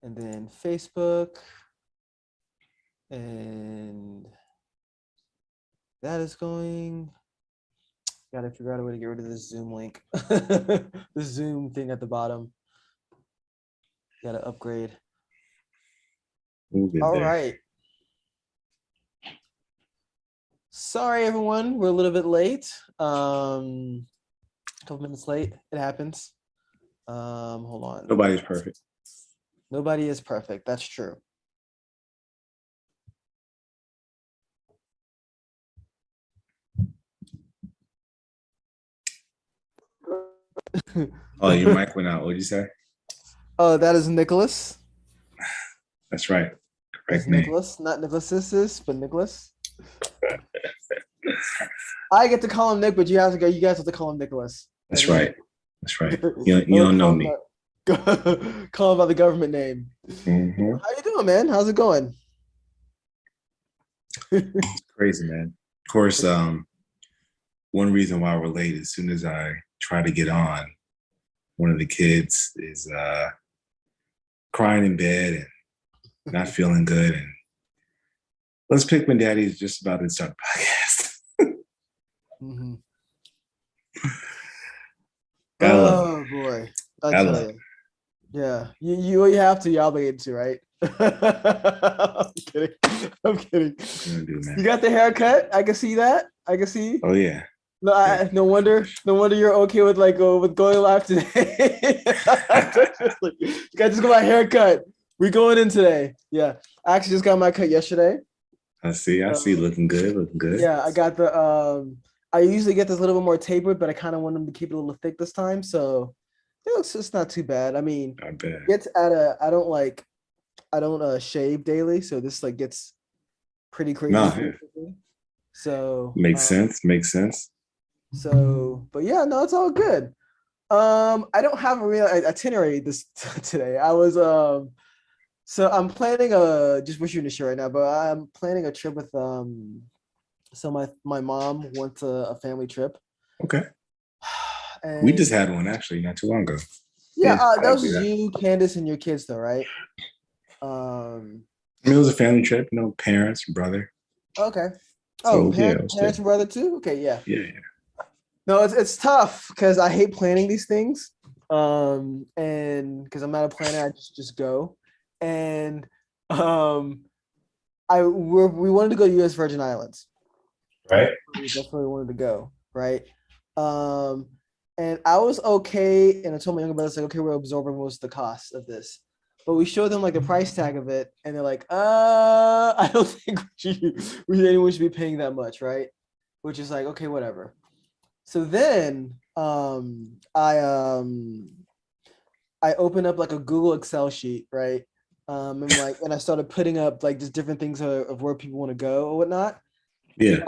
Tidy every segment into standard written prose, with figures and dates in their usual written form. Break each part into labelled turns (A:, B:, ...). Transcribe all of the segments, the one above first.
A: and then Facebook, and that is going. Gotta figure out a way to get rid of this Zoom link. The Zoom thing at the bottom. Gotta upgrade.
B: We'll get
A: All
B: there.
A: right. Sorry, everyone. We're a little bit late. A couple minutes late. It happens. Hold on.
B: Nobody's perfect.
A: Nobody is perfect. That's true.
B: Oh, your mic went out. What'd you say?
A: Oh, that is Nicholas.
B: That's right.
A: That's
B: Correct name.
A: Nicholas, not Nicholas, but Nicholas. I get to call him Nick, but you guys have to call him Nicholas.
B: That's right. That's right. You don't know me.
A: Call him by the government name.
B: Mm-hmm.
A: How you doing, man? How's it going?
B: It's crazy, man. Of course, one reason why we're late, as soon as I try to get on, one of the kids is crying in bed and not feeling good. And Let's Pickman Daddy is just about to start the podcast.
A: Mm-hmm.
B: Gotta love
A: Oh boy, I
B: Gotta
A: tell
B: love
A: you, yeah, you have to, you're obligated to, right? I'm kidding. I'm kidding.
B: What you gonna do, man?
A: You got the haircut. I can see that. I can see.
B: Oh yeah.
A: No, no wonder you're okay with with going live today. You got just got my haircut. We going in today. Yeah, I actually just got my cut yesterday.
B: I see. Looking good.
A: Yeah, I got the I usually get this a little bit more tapered, but I kind of want them to keep it a little thick this time. So it's not too bad. I mean,
B: Not bad.
A: it's I don't shave daily, so this gets pretty crazy.
B: No, yeah.
A: So
B: Makes sense.
A: So, but yeah, no, it's all good. I don't have a real itinerary this today. I was so I'm planning just wish you to share right now, but I'm planning a trip with so my mom went to a family trip.
B: Okay.
A: And
B: we just had one actually not too long ago.
A: Yeah, that was you, Candace, and your kids though, right?
B: I mean, it was a family trip, parents, brother.
A: Okay.
B: So,
A: parents and brother too? Okay, yeah.
B: Yeah.
A: No, it's tough because I hate planning these things. And because I'm not a planner, I just go. And we wanted to go to U.S. Virgin Islands.
B: Right.
A: That's where we wanted to go, right? And I was okay, and I told my younger brother, okay, we're absorbing most of the cost of this. But we showed them the price tag of it, and they're like, I don't think anyone should be paying that much, right? Which is okay, whatever. So then I opened up a Google Excel sheet, right? And I started putting up just different things of where people want to go or whatnot.
B: Yeah.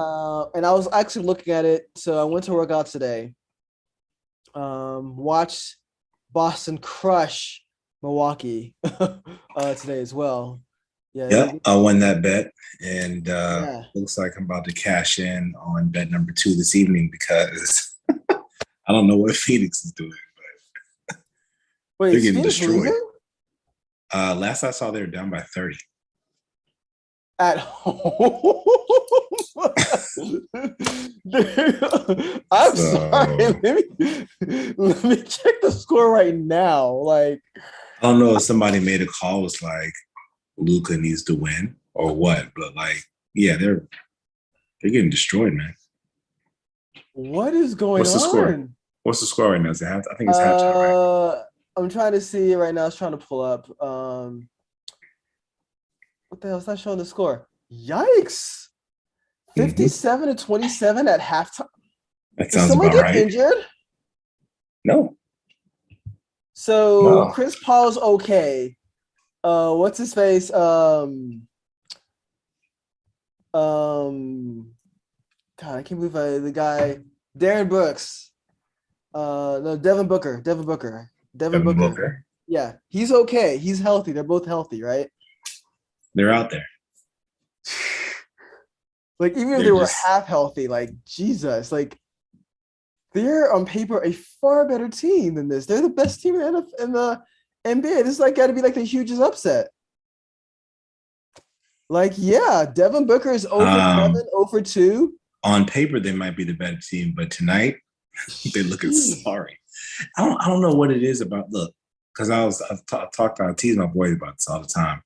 A: And I was actually looking at it. So I went to work out today. Watched Boston crush Milwaukee today as well.
B: Yeah, I won that bet, and looks like I'm about to cash in on bet number 2 this evening because I don't know what Phoenix is doing, but they're getting destroyed. Last I saw, they were down by 30
A: at home. I'm sorry. Let me check the score right now. I
B: don't know if somebody made a call was like Luka needs to win or what, but yeah, they're getting destroyed, man.
A: What is going on?
B: What's the score? What's the score right now? Is it I think it's halftime, right?
A: I'm trying to see it right now. I was trying to pull up. What the hell? It's not showing the score. Yikes! 57-27 at halftime.
B: That sounds about right.
A: Injured?
B: No.
A: So no. Chris Paul's okay. What's his face? God, I can't believe the guy Darren Brooks. No, Devin Booker. Devin Booker. Yeah, he's okay. He's healthy. They're both healthy, right?
B: They're out there.
A: Even if they were half healthy, Jesus, they're on paper a far better team than this. They're the best team in the NBA. This is like got to be like the hugest upset. Like, yeah, Devin Booker is over 7,
B: Um,
A: over 2.
B: on paper, they might be the better team, but tonight they're looking sorry. I don't know what it is about. Look, because I tease my boys about this all the time.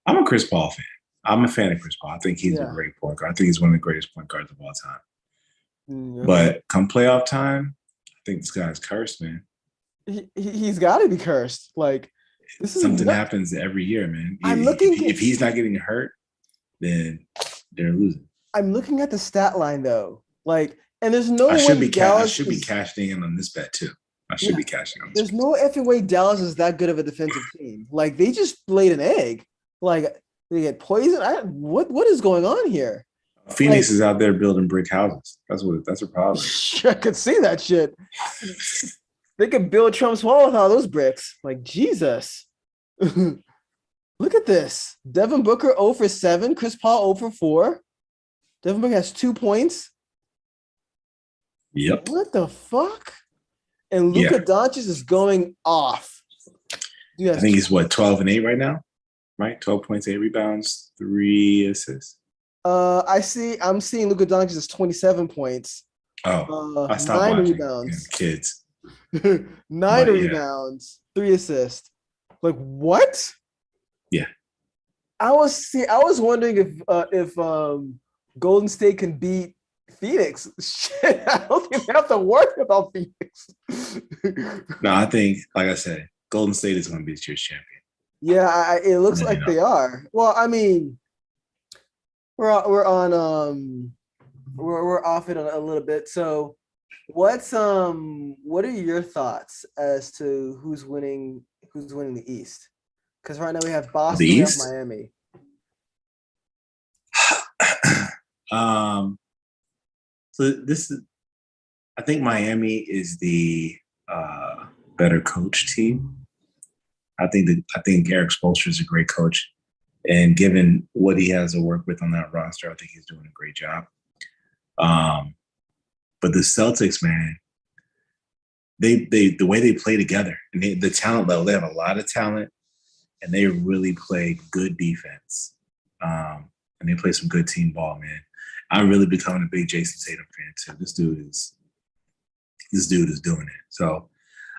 B: I'm a Chris Paul fan. I'm a fan of Chris Paul. I think he's a
A: Yeah.
B: great point guard. I think he's one of the greatest point guards of all time.
A: Okay.
B: But come playoff time, I think this guy's cursed, man.
A: He's got to be cursed. Like, this is
B: Something
A: not,
B: happens every year, man.
A: I'm looking
B: If he's not getting hurt, then they're losing.
A: I'm looking at the stat line though. Like, and there's
B: I
A: no
B: should
A: way
B: be I
A: Dallas
B: should be
A: is,
B: cashing in on this bet too. I should
A: yeah,
B: be cashing on this
A: there's
B: bet.
A: no effing way Dallas is that good of a defensive team. Like, they just laid an egg. Like, they get poisoned. What is going on here?
B: Phoenix
A: Like,
B: is out there building brick houses. That's a problem.
A: I could see that shit. They could build Trump's wall with all those bricks. Like, Jesus. Look at this. Devin Booker 0 for 7, Chris Paul 0 for 4. Devin Booker has 2 points.
B: Yep.
A: What the fuck? And Luka Doncic is going off.
B: I think he's 12-8 right now, right? 12 points, 8 rebounds, 3 assists.
A: I'm seeing Luka Doncic is 27 points.
B: I stopped
A: 9
B: watching.
A: rebounds.
B: Kids.
A: 9 rebounds, 3 assists. Like, what?
B: Yeah.
A: I was wondering if Golden State can beat Phoenix. Shit, I don't think they have to worry about Phoenix.
B: No, I think, like I said, Golden State is going to be this year's champion.
A: Yeah, it looks like they are. Well, I mean, we're off it a little bit. So, what are your thoughts as to who's winning the East? Because right now we have Boston, we have Miami.
B: So I think Miami is the better coach team. I think Eric Spoelstra is a great coach, and given what he has to work with on that roster, I think he's doing a great job. But the Celtics, man, the way they play together and the talent level, they have a lot of talent, and they really play good defense. And they play some good team ball, man. I'm really becoming a big Jason Tatum fan too. This dude is doing it. So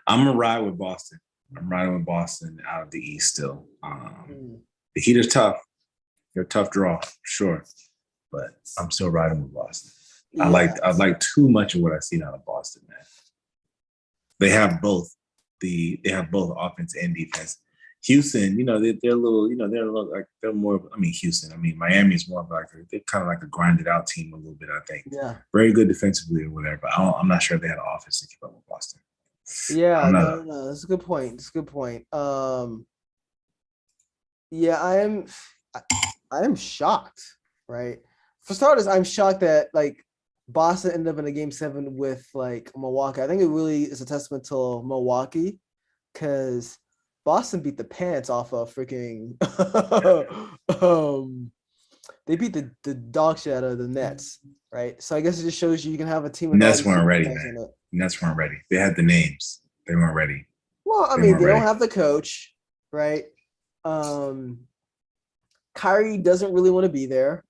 B: I'm gonna ride with Boston. I'm riding with Boston out of the East still. The Heat is tough. They're a tough draw, sure, but I'm still riding with Boston. Yeah. I like too much of what I've seen out of Boston, man. They have both offense and defense. Houston, they're a little like they're more. I mean, Houston. I mean, Miami is more of like they're kind of like a grinded out team a little bit. I think.
A: Yeah.
B: Very good defensively or whatever, but I'm not sure if they had an offense to keep up with Boston.
A: Yeah, no, that's a good point. It's a good point. Yeah, I am shocked. Right. For starters, I'm shocked that like Boston ended up in a game 7 with like Milwaukee. I think it really is a testament to Milwaukee because Boston beat the pants off of freaking they beat the dog shit out of the Nets, right? So I guess it just shows you can have a team.
B: Nets weren't ready, man. Nets weren't ready. They had the names. They weren't ready.
A: Well, I mean, they don't have the coach, right? Kyrie doesn't really want to be there.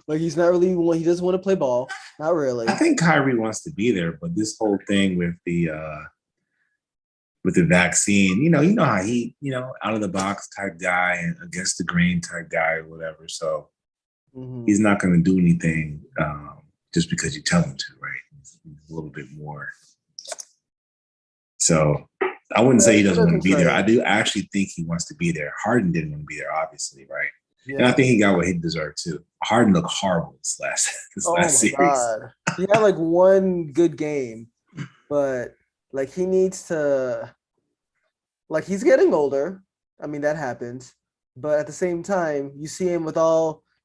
A: Like he doesn't want to play ball. Not really.
B: I think Kyrie wants to be there, but this whole thing with the vaccine, you know how he, out of the box type guy and against the grain type guy or whatever. So he's not going to do anything just because you tell him to, right? He's a little bit more. So I wouldn't say he doesn't want to be there. I actually think he wants to be there. Harden didn't want to be there, obviously, right? Yeah. And I think he got what he deserved too. Harden looked horrible this last series.
A: God. He had like one good game, but like he needs to, like he's getting older. I mean, that happens. But at the same time, you see him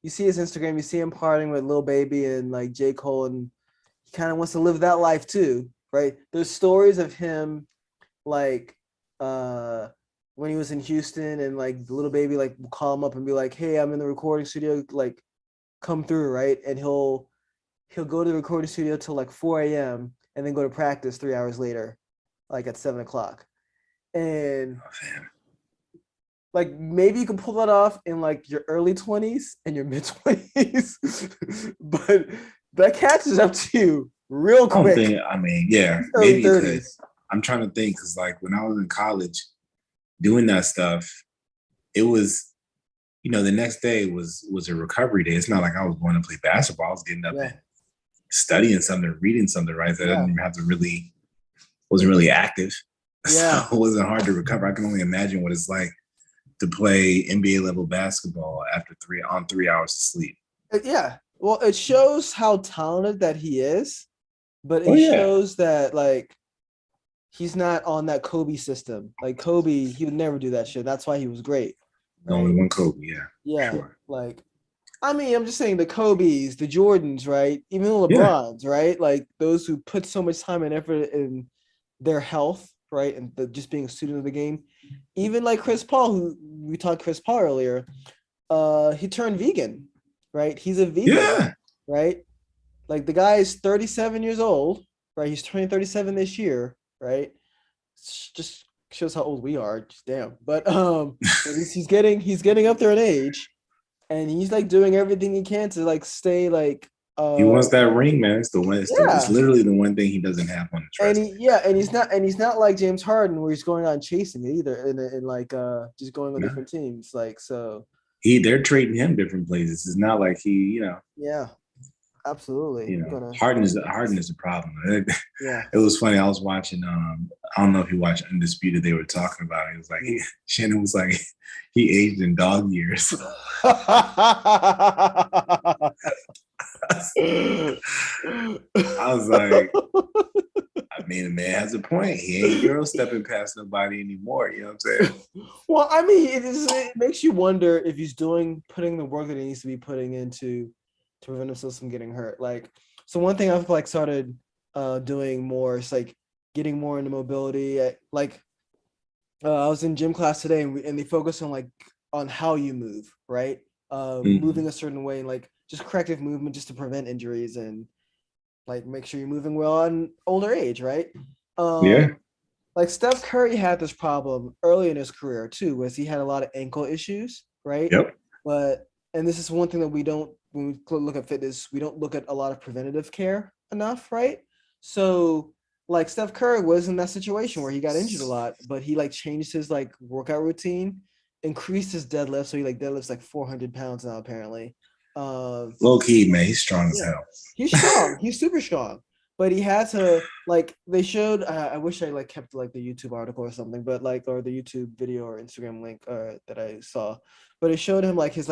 A: you see his Instagram, you see him partying with Lil Baby and like J. Cole, and he kind of wants to live that life too, right? There's stories of him like when he was in Houston and like the Lil Baby like will call him up and be like, hey, I'm in the recording studio, like come through, right? And he'll go to the recording studio till like 4 a.m. and then go to practice 3 hours later, like at 7 o'clock. And
B: Oh, man.
A: like maybe you can pull that off in like your early 20s and your mid 20s, but that catches up to you real
B: I don't
A: quick.
B: think. I mean, yeah,
A: Early
B: maybe you could.
A: 30s.
B: I'm trying to think because, like, when I was in college doing that stuff, it was, the next day was a recovery day. It's not like I was going to play basketball. I was getting up
A: Yeah.
B: and studying something, reading something, right? So I didn't
A: Yeah.
B: even have to really, wasn't really active. So
A: Yeah.
B: it wasn't hard to recover. I can only imagine what it's like to play NBA level basketball after 3 hours of sleep.
A: Yeah. Well, it shows how talented that he is, but
B: Oh
A: it
B: yeah,
A: shows that like he's not on that Kobe system. Like Kobe, he would never do that shit. That's why he was great.
B: the only
A: Right.
B: one Kobe. Yeah, for
A: Yeah.
B: sure.
A: Like, I mean, I'm just saying the Kobe's, the Jordans, right? Even the
B: Yeah,
A: LeBrons, right? Like those who put so much time and effort in their health, right? And just being a student of the game. Even like Chris Paul, who we talked Chris Paul earlier, he turned vegan, right? He's a vegan,
B: yeah.
A: right? Like the guy is 37 years old, right? He's turning 37 this year, right? Just shows how old we are. Just damn. But he's getting up there in age, and he's like doing everything he can to like stay like
B: He wants that ring, man. It's the one. It's
A: yeah.
B: literally the one thing he doesn't have on his
A: And
B: resume.
A: he's not like James Harden where he's going on chasing it either, and like just going on
B: No,
A: different teams. Like so,
B: they're trading him different places. It's not like he,
A: yeah, absolutely. Gonna
B: Harden is a problem.
A: yeah.
B: It was funny. I was watching. I don't know if you watch Undisputed. They were talking about it. It was like Shannon was like he aged in dog years. I was like, I mean, the man has a point. He ain't Euro stepping past nobody anymore. You know what I'm saying?
A: Well, I mean, it makes you wonder if he's putting the work that he needs to be putting into to prevent himself from getting hurt. Like, so one thing I've like started doing more is like getting more into mobility. Like, I was in gym class today, and they focus on like on how you move, right?
B: Mm-hmm.
A: Moving a certain way, like just corrective movement, just to prevent injuries and like make sure you're moving well in older age, right?
B: Yeah.
A: Um, like Steph Curry had this problem early in his career too, was he had a lot of ankle issues, right?
B: Yep.
A: But and this is one thing that we don't when we look at fitness, we don't look at a lot of preventative care enough, right? So like Steph Curry was in that situation where he got injured a lot, but he like changed his like workout routine, increased his deadlift, so he like deadlifts like 400 pounds now apparently. Um,
B: Low key, man. He's strong as
A: yeah,
B: hell.
A: he's strong. He's super strong. But he had to like they showed. I wish I like kept like the YouTube article or something, but like or the YouTube video or Instagram link that I saw. But it showed him like his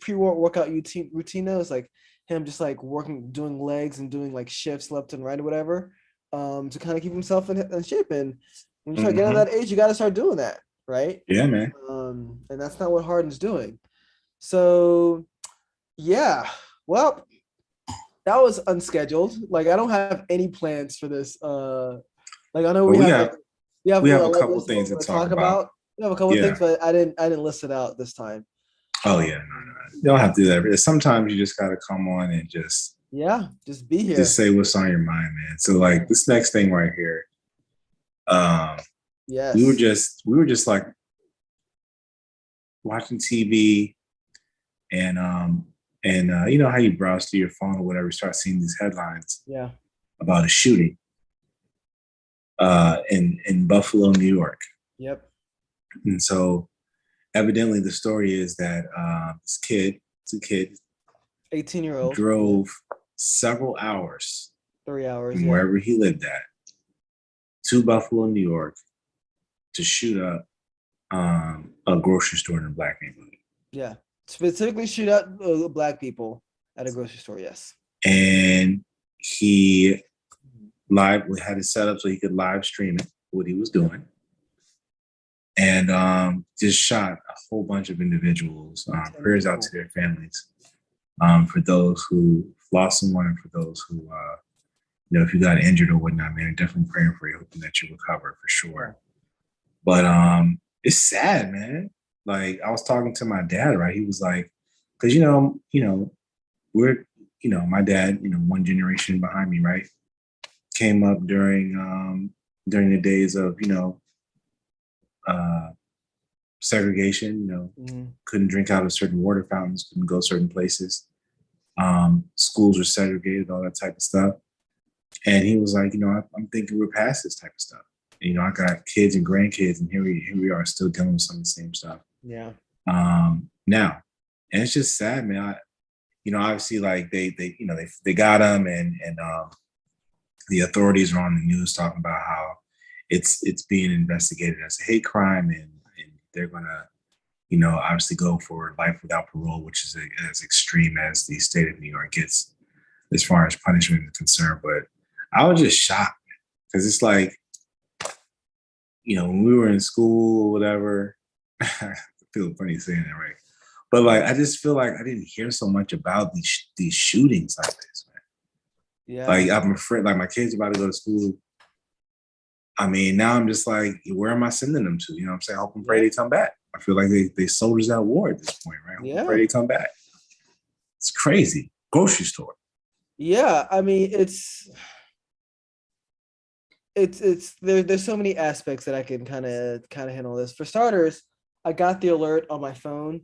A: pre-workout routine now is like him just like working, doing legs and doing like shifts left and right or whatever, to kind of keep himself in shape. And when you start getting
B: Mm-hmm.
A: that age, you got to start doing that, right?
B: Yeah, man.
A: And that's not what Harden's doing. So yeah, well, that was unscheduled. Like I don't have any plans for this. Like I know
B: But
A: we
B: we
A: have
B: have
A: we have
B: we have
A: a
B: a
A: light
B: couple
A: list of what
B: things to
A: we're gonna
B: talk
A: talk
B: about.
A: about. We have a couple of
B: Yeah.
A: things, but I didn't list it out this time.
B: Oh
A: Um,
B: yeah, no. You don't have to do that. Sometimes you just gotta come on and
A: yeah, just be
B: just
A: here.
B: say what's on your mind, man. So like this next thing right here, um,
A: Yes.
B: we were just like watching TV and you know how you browse through your phone or whatever, you start seeing these headlines
A: Yeah.
B: about a shooting in Buffalo, New York.
A: Yep.
B: And so evidently the story is that it's a kid,
A: 18-year-old. Yeah.
B: drove several hours
A: 3 hours.
B: from
A: Yeah.
B: wherever he lived at to Buffalo, New York to shoot up a grocery store in a black neighborhood.
A: Yeah. Specifically, shoot out black people at a grocery store. Yes.
B: And he had it set up so he could live stream it, what he was doing. And just shot a whole bunch of individuals. Prayers out to their families. For those who lost someone and for those who, if you got injured or whatnot, man, definitely praying for you, hoping that you recover for sure. But it's sad, man. Like I was talking to my dad, right? He was like, because we're, my dad, one generation behind me, right, came up during the days of, uh, segregation.
A: Mhm.
B: Couldn't drink out of certain water fountains, couldn't go certain places. Schools were segregated, all that type of stuff. And he was like, I'm thinking we're past this type of stuff. And, I got kids and grandkids, and here we are still dealing with some of the same stuff.
A: Yeah.
B: Now, and it's just sad, man. Obviously, like they got him, and the authorities are on the news talking about how it's being investigated as a hate crime, and they're gonna obviously go for life without parole, which is as extreme as the state of New York gets as far as punishment is concerned. But I was just shocked because it's like, when we were in school or whatever, I feel funny saying that, right? But like, I just feel like I didn't hear so much about these shootings like this, man.
A: Yeah.
B: Like I'm afraid, like my kids about to go to school. I mean, now I'm just like, where am I sending them to? You know what I'm saying? I hope and pray
A: Yeah.
B: they come back. I feel like they soldiers at war at this point, right? I hope and pray
A: Yeah.
B: they come back. It's crazy. Grocery store.
A: Yeah. I mean, it's there's so many aspects that I can kind of handle this. For starters, I got the alert on my phone,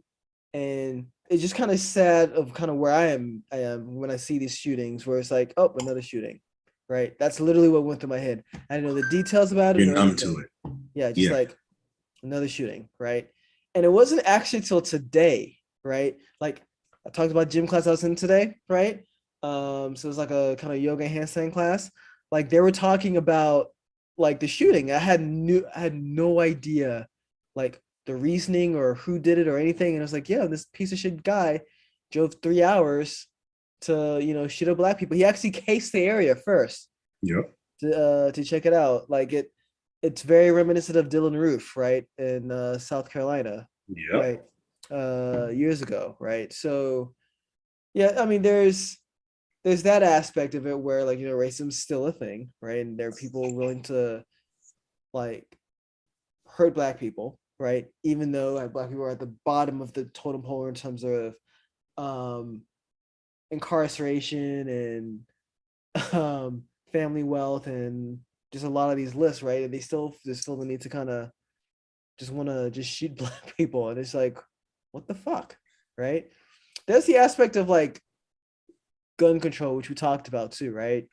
A: and it's just kind of sad of kind of where I am when I see these shootings, where it's like, oh, another shooting, right? That's literally what went through my head. I didn't know the details about it
B: You're
A: or
B: numb to
A: anything.
B: it.
A: Yeah, just
B: Yeah.
A: like another shooting, right? And it wasn't actually till today, right? Like I talked about gym class I was in today, right? So it was like a kind of yoga handstand class. Like they were talking about like the shooting. I had no idea like the reasoning or who did it or anything. And I was like, yeah, this piece of shit guy drove 3 hours to shoot up black people. He actually cased the area first
B: Yep.
A: to check it out. Like it's very reminiscent of Dylan Roof, right, in South Carolina,
B: Yep.
A: right, years ago, right. So yeah, I mean, there's that aspect of it where like racism's still a thing, right, and there are people willing to like hurt black people, right, even though like black people are at the bottom of the totem pole in terms of um incarceration and family wealth and just a lot of these lists, right? And they still just feel the need to kind of just want to just shoot black people, and it's like, what the fuck, right? There's the aspect of like gun control, which we talked about too, right?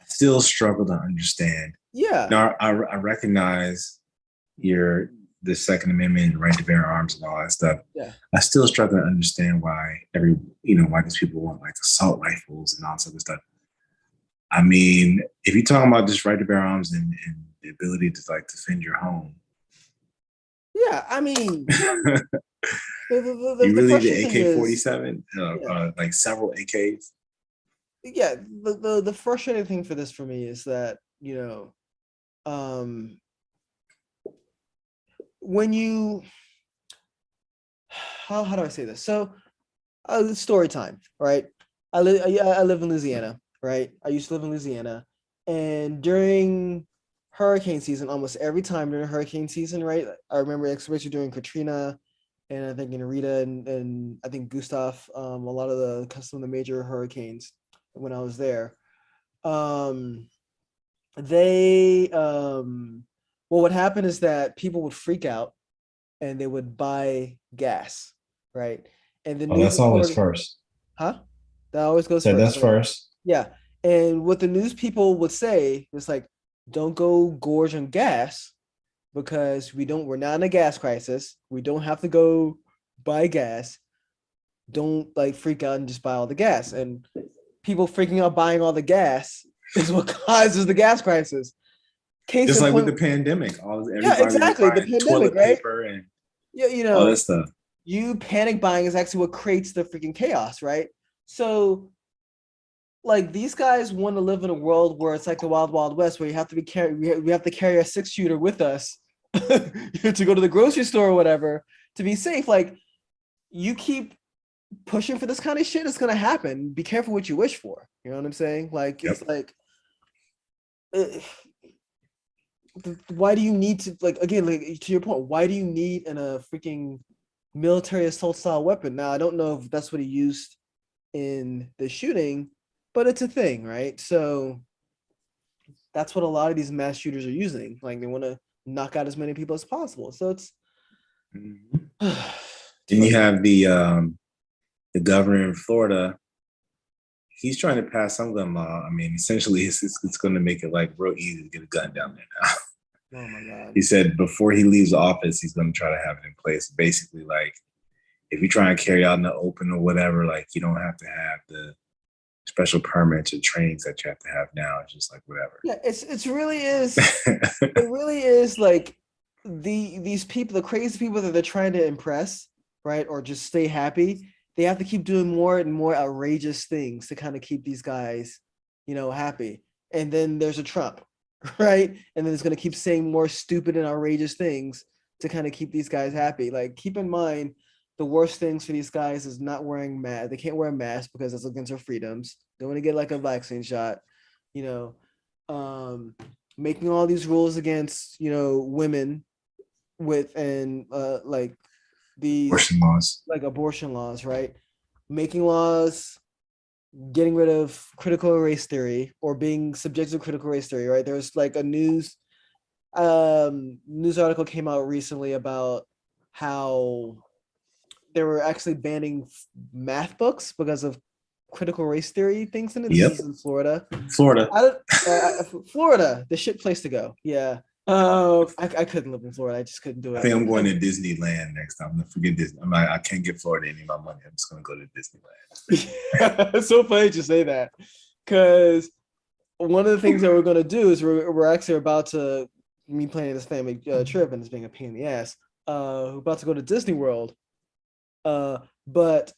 B: Still struggle to understand.
A: Yeah,
B: Now, I recognize your the Second Amendment, right to bear arms, and all that stuff.
A: yeah,
B: I still struggle to understand why why these people want like assault rifles and all this other stuff. I mean, if you're talking about just right to bear arms and the ability to like defend your home,
A: yeah. I mean,
B: you
A: the
B: really need
A: frustrating
B: the
A: thing is,
B: AK-47,
A: yeah,
B: like several AKs.
A: yeah. The frustrating thing for this for me is that um, when you how do I say this? So story time, right? I live in Louisiana, right? I used to live in Louisiana, and during hurricane season, almost every time during hurricane season, right? I remember especially during Katrina, and I think in Rita and I think Gustav, a lot of some of the major hurricanes when I was there. Um, they What would happen is that people would freak out and they would buy gas, right? And the
C: Oh,
A: news
C: that's always
A: reporter,
C: first.
A: huh? That always goes
C: Said
A: first,
C: that's
A: right?
C: first.
A: Yeah. And what the news people would say is like, don't go gorge on gas because we're not in a gas crisis. We don't have to go buy gas. Don't like freak out and just buy all the gas. And people freaking out buying all the gas is what causes the gas crisis. Case
B: Just
A: in
B: like with the
A: point,
B: pandemic,
A: yeah,
B: everybody was
A: exactly. The
B: buying
A: pandemic,
B: toilet
A: right?
B: paper and
A: Yeah,
B: all that stuff.
A: you panic buying is actually what creates the freaking chaos, right? So like these guys want to live in a world where it's like the wild wild west where you have to we have to carry a 6 shooter with us to go to the grocery store or whatever to be safe. Like you keep pushing for this kind of shit, it's gonna happen. Be careful what you wish for. You know what I'm saying? Like
B: Yep.
A: it's like why do you need to, like, again, like to your point, why do you need a freaking military assault style weapon? Now I don't know if that's what he used in the shooting, but it's a thing, right? So that's what a lot of these mass shooters are using. Like they want to knock out as many people as possible. So it's
B: Mhm. And you have the governor in Florida. He's trying to pass some gun law. I mean, essentially, it's going to make it like real easy to get a gun down there now.
A: oh my god.
B: He said before he leaves office, he's going to try to have it in place. Basically, like if you try and carry out in the open or whatever, like you don't have to have the special permits or trainings that you have to have now. It's just like whatever.
A: Yeah, it's really is. It really is like these people, the crazy people that they're trying to impress, right, or just stay happy. They have to keep doing more and more outrageous things to kind of keep these guys, happy. And then there's a Trump, right? And then it's going to keep saying more stupid and outrageous things to kind of keep these guys happy. Like, keep in mind, the worst things for these guys is not wearing mask. They can't wear a mask because that's against their freedoms. They want to get like a vaccine shot, you know, making all these rules against, women with and like these
B: Abortion laws.
A: like abortion laws, right? Making laws, getting rid of critical race theory or being subject to critical race theory, right? There's like a news article came out recently about how they were actually banning math books because of critical race theory things in it. This
B: Yep.
A: is in Florida.
B: Florida.
A: Florida, the shit place to go. Yeah. I couldn't live in Florida. I just couldn't do it.
B: I think I'm going to Disneyland next time. Forget Disney. I can't get Florida any of my money. I'm just going to go to Disneyland.
A: It's so funny to say that, because one of the things that we're going to do is we're actually about to me planning this family trip, and it's being a pain in the ass. We're about to go to Disney World, but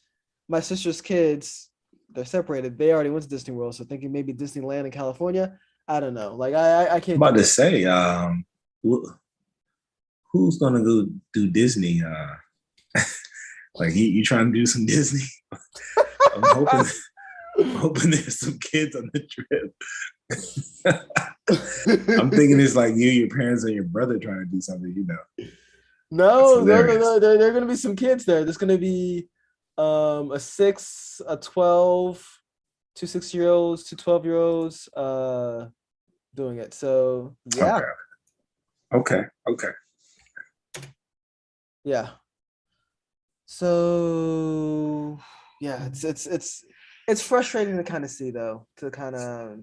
A: my sister's kids, they're separated. They already went to Disney World, so thinking maybe Disneyland in California. I don't know. Like I can't.
B: I'm about to say, who's gonna go do Disney? Like you trying to do some Disney? I'm hoping there's some kids on the trip. I'm thinking it's like you, your parents, and your brother trying to do something.
A: No, there are going to be some kids there. There's going to be a 6, a 12, 2 6-year-olds, 2 12-year-olds doing it. So yeah.
B: Okay.
A: Yeah. So yeah, it's frustrating to kind of see, though, to kind of.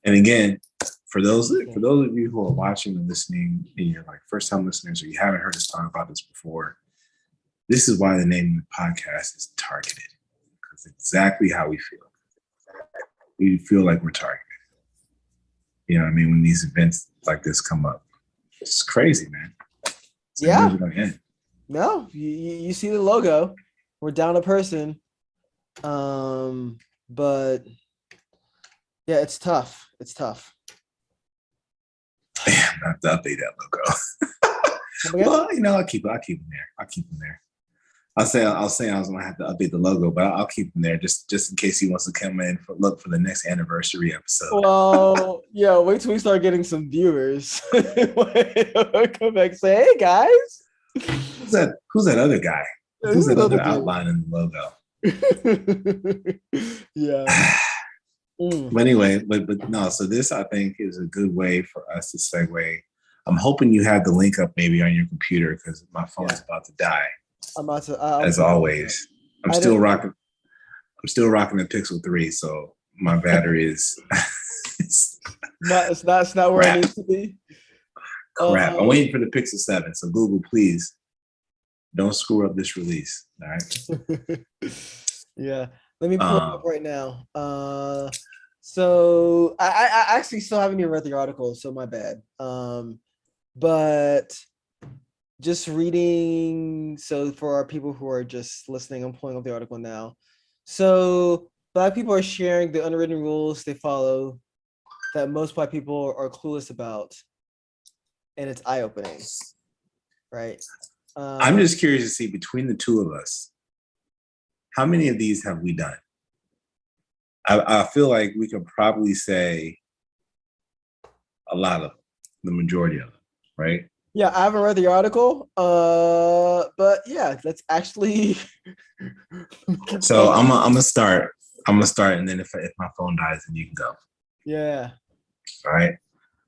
B: And again, for those of you who are watching and listening, and you're like first time listeners, or you haven't heard us talk about this before, this is why the name of the podcast is Targeted, because exactly how we feel. We feel like we're targeted. You know what I mean? When these events like this come up, it's crazy, man. It's
A: yeah.
B: Like,
A: no, you see the logo. We're down a person. But yeah, it's tough.
B: Damn, I have to update that logo. Well, I'll keep them there. I'll say I was gonna have to update the logo, but I'll keep them there just in case he wants to come in look for the next anniversary episode.
A: Well, yeah, wait till we start getting some viewers. Come back and say, hey guys.
B: Who's that other guy? Who's that other outline in the logo?
A: Yeah.
B: But anyway, but no, so this I think is a good way for us to segue. I'm hoping you have the link up maybe on your computer because my phone's about to die.
A: I'm about to
B: as always. I'm still rocking the Pixel 3, so my battery is
A: it's not where it needs to be.
B: Crap. I'm waiting for the Pixel 7. So Google, please don't screw up this release. All right.
A: Yeah. Let me pull it up right now. So I actually still haven't even read the article, so my bad. But just reading, so for our people who are just listening, I'm pulling up the article now. So Black people are sharing the unwritten rules they follow that most Black people are clueless about, and it's eye-opening, right?
B: I'm just curious to see between the two of us, how many of these have we done? I feel like we could probably say a lot of them, the majority of them, right?
A: Yeah, I haven't read the article, but yeah, that's actually.
B: So I'm gonna start, and then if my phone dies, then you can go.
A: Yeah.
B: All right.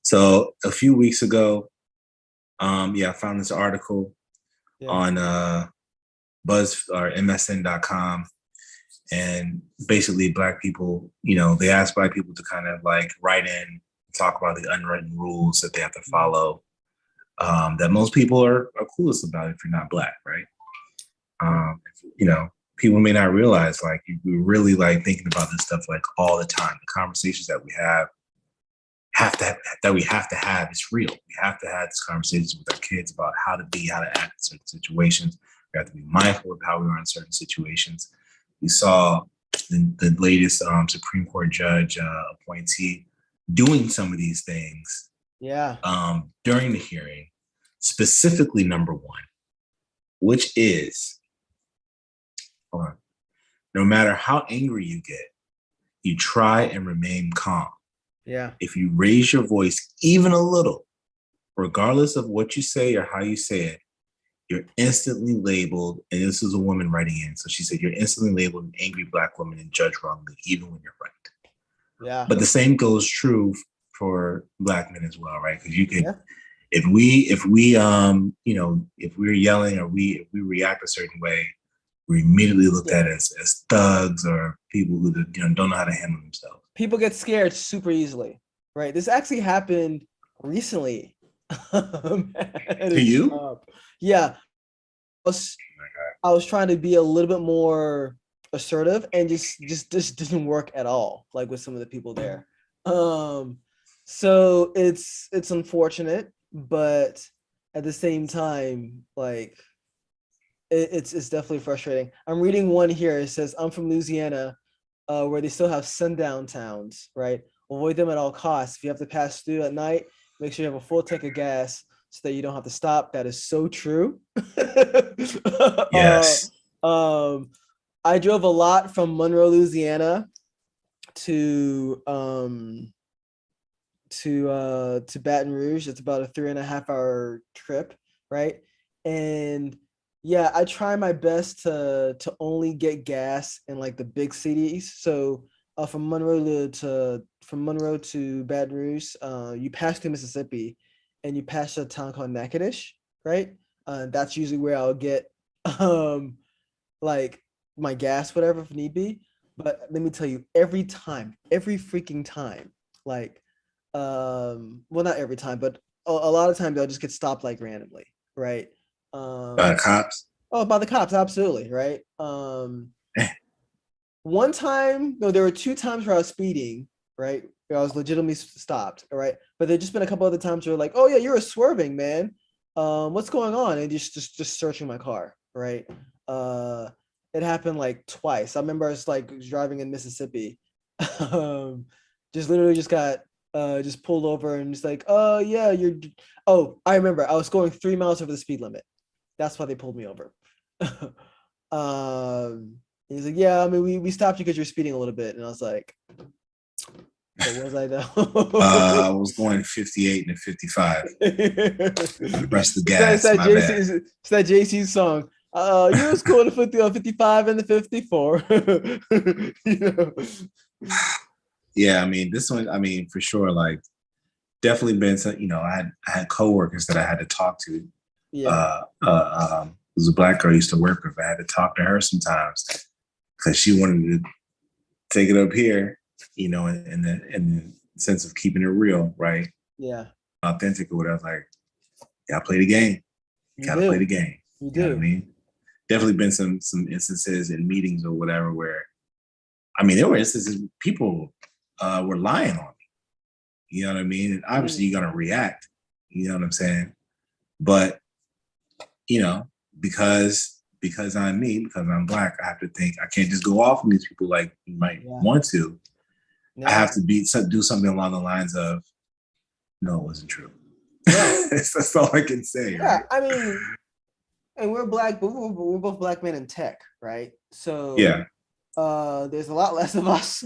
B: So a few weeks ago, Yeah, I found this article
A: Yeah.
B: on Buzz or MSN.com, and basically Black people, they ask Black people to kind of like write in, talk about the unwritten rules that they have to follow. That most people are clueless about if you're not Black, right? You know, people may not realize like we really like thinking about this stuff like all the time. The conversations that we have to have is real. We have to have these conversations with our kids about how to be, how to act in certain situations. We have to be mindful of how we are in certain situations. We saw the latest Supreme Court judge appointee doing some of these things
A: Yeah.
B: during the hearing, specifically number one, which is, hold on, no matter how angry you get, you try and remain calm.
A: Yeah.
B: If you raise your voice even a little, regardless of what you say or how you say it, you're instantly labeled, and this is a woman writing in. So she said, you're instantly labeled an angry Black woman and judged wrongly, even when you're right.
A: Yeah.
B: But the same goes true for Black men as well, right? Because you could,
A: Yeah.
B: if we're yelling or if we react a certain way, we're immediately looked at as thugs or people who don't know how to handle themselves.
A: People get scared super easily, right? This actually happened recently.
B: To you?
A: Yeah. I was trying to be a little bit more assertive and just didn't work at all, like with some of the people there. So it's unfortunate, but at the same time, like it's definitely frustrating. I'm reading one here. It says, I'm from Louisiana, where they still have sundown towns, right? Avoid them at all costs. If you have to pass through at night, make sure you have a full tank of gas so that you don't have to stop. That is so true.
B: Yes.
A: I drove a lot from Monroe, Louisiana to Baton Rouge. It's about a 3.5 hour trip, right? And yeah, I try my best to only get gas in like the big cities. So from Monroe to Baton Rouge, you pass through Mississippi, and you pass a town called Natchitoches, right? That's usually where I'll get like my gas, whatever, if need be. But let me tell you, every freaking time, like well, not every time, but a lot of times they'll just get stopped like randomly, right?
B: Cops.
A: Oh, by the cops, absolutely, right? One time, no, there were 2 times where I was speeding, right? Where I was legitimately stopped, all right? But there's just been a couple other times where like, oh yeah, you're swerving, man. What's going on? And just searching my car, right? Uh, it happened like twice. I remember I was like driving in Mississippi, just literally just got just pulled over and just like, oh yeah, you're. Oh, I remember I was going 3 miles over the speed limit. That's why they pulled me over. He's like, yeah, I mean, we stopped you because you're speeding a little bit, and I was like, but was I though?
B: I was going 58 and 55. I pressed the gas. My bad.
A: It's that JC song. You was cool to 55 and the 54. You know?
B: Yeah, I mean, this one, I mean, for sure, like, definitely been some, I had coworkers that I had to talk to.
A: Yeah.
B: It was a Black girl I used to work with. I had to talk to her sometimes because she wanted to take it up here, in the sense of keeping it real, right?
A: Yeah.
B: Authentic or whatever. Like, yeah, play the game.
A: You
B: Gotta play
A: do.
B: the game.
A: You
B: You know what I
A: do.
B: mean? Definitely been some instances in meetings or whatever where, I mean, there were instances people were lying on me. You know what I mean? And obviously you're gonna react. You know what I'm saying? But you know, because I'm me, because I'm Black, I have to think I can't just go off on these people like you might want to.
A: Yeah.
B: I have to do something along the lines of, no, it wasn't true.
A: Yeah.
B: That's all I can say.
A: Yeah.
B: Right?
A: I mean, and we're Black, but we're both Black men in tech, right? So
B: Yeah.
A: there's a lot less of us,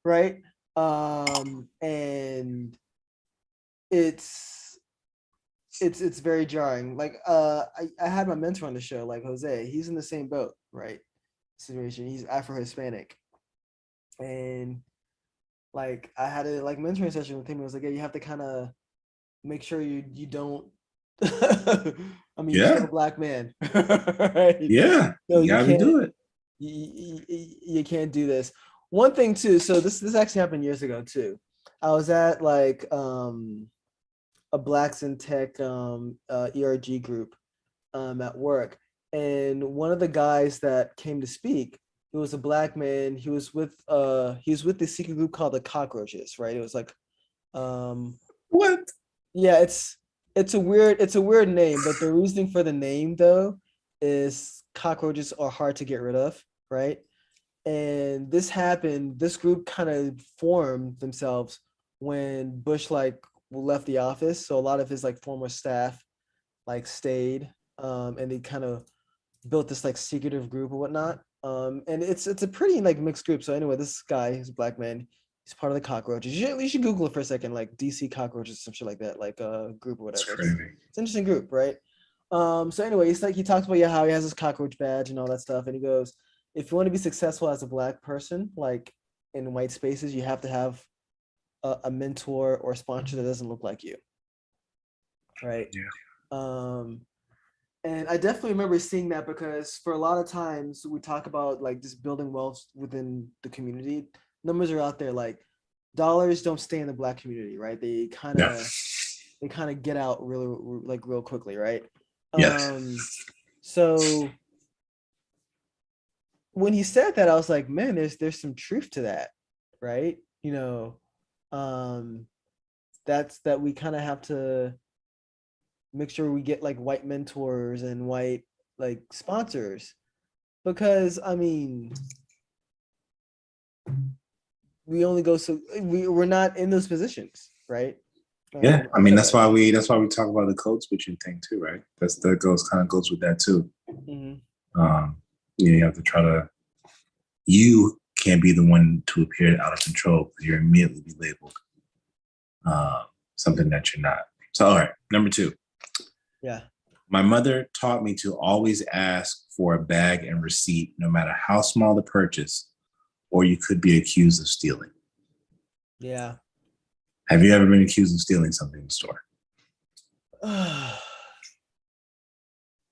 A: right? And it's very jarring. Like I had my mentor on the show, like Jose. He's in the same boat, right? Situation. He's Afro-Hispanic, and like I had a like mentoring session with him. It was like, yeah, you have to kind of make sure you don't I mean, you're still a
B: Yeah,
A: black man, right?
B: yeah,
A: So
B: you
A: you
B: gotta
A: can't
B: do it.
A: you can't do this. One thing too. So this actually happened years ago too. I was at like a Blacks in Tech ERG group at work, and one of the guys that came to speak, he was a black man. He was with this secret group called the Cockroaches, right? It was like um
B: What?
A: yeah, it's a weird name, but the reasoning for the name though is cockroaches are hard to get rid of, right? And this happened, this group kind of formed themselves when Bush like left the office. So a lot of his like former staff like stayed and they kind of built this like secretive group or whatnot. And it's a pretty like mixed group. So anyway, this guy, he's a black man. He's part of the cockroaches. You should Google it for a second, like DC cockroaches, some shit like that, like a group or
B: It's
A: whatever.
B: crazy.
A: It's an interesting group, right? So anyway, he's like he talks about yeah how he has his cockroach badge and all that stuff, and he goes, if you want to be successful as a black person, like in white spaces, you have to have a mentor or a sponsor that doesn't look like you, right?
B: Yeah.
A: Um, and I definitely remember seeing that because for a lot of times we talk about like just building wealth within the community. Numbers are out there like dollars don't stay in the black community, right?
B: Yeah.
A: They kind of get out really like real quickly, right?
B: Yes.
A: So when he said that, I was like, man, there's some truth to that, right? Um, that's that we kind of have to make sure we get like white mentors and white like sponsors because I mean we only go so we're not in those positions, right?
B: Yeah. I mean,
A: Outside of
B: that's
A: that.
B: why we talk about the code switching thing too, right? That goes with that too.
A: Mhm.
B: Um, you have to try to. You can't be the one to appear out of control because you're immediately be labeled something that you're not. So, all right, number 2.
A: Yeah.
B: My mother taught me to always ask for a bag and receipt, no matter how small the purchase, or you could be accused of stealing.
A: Yeah.
B: Have you ever been accused of stealing something in the store?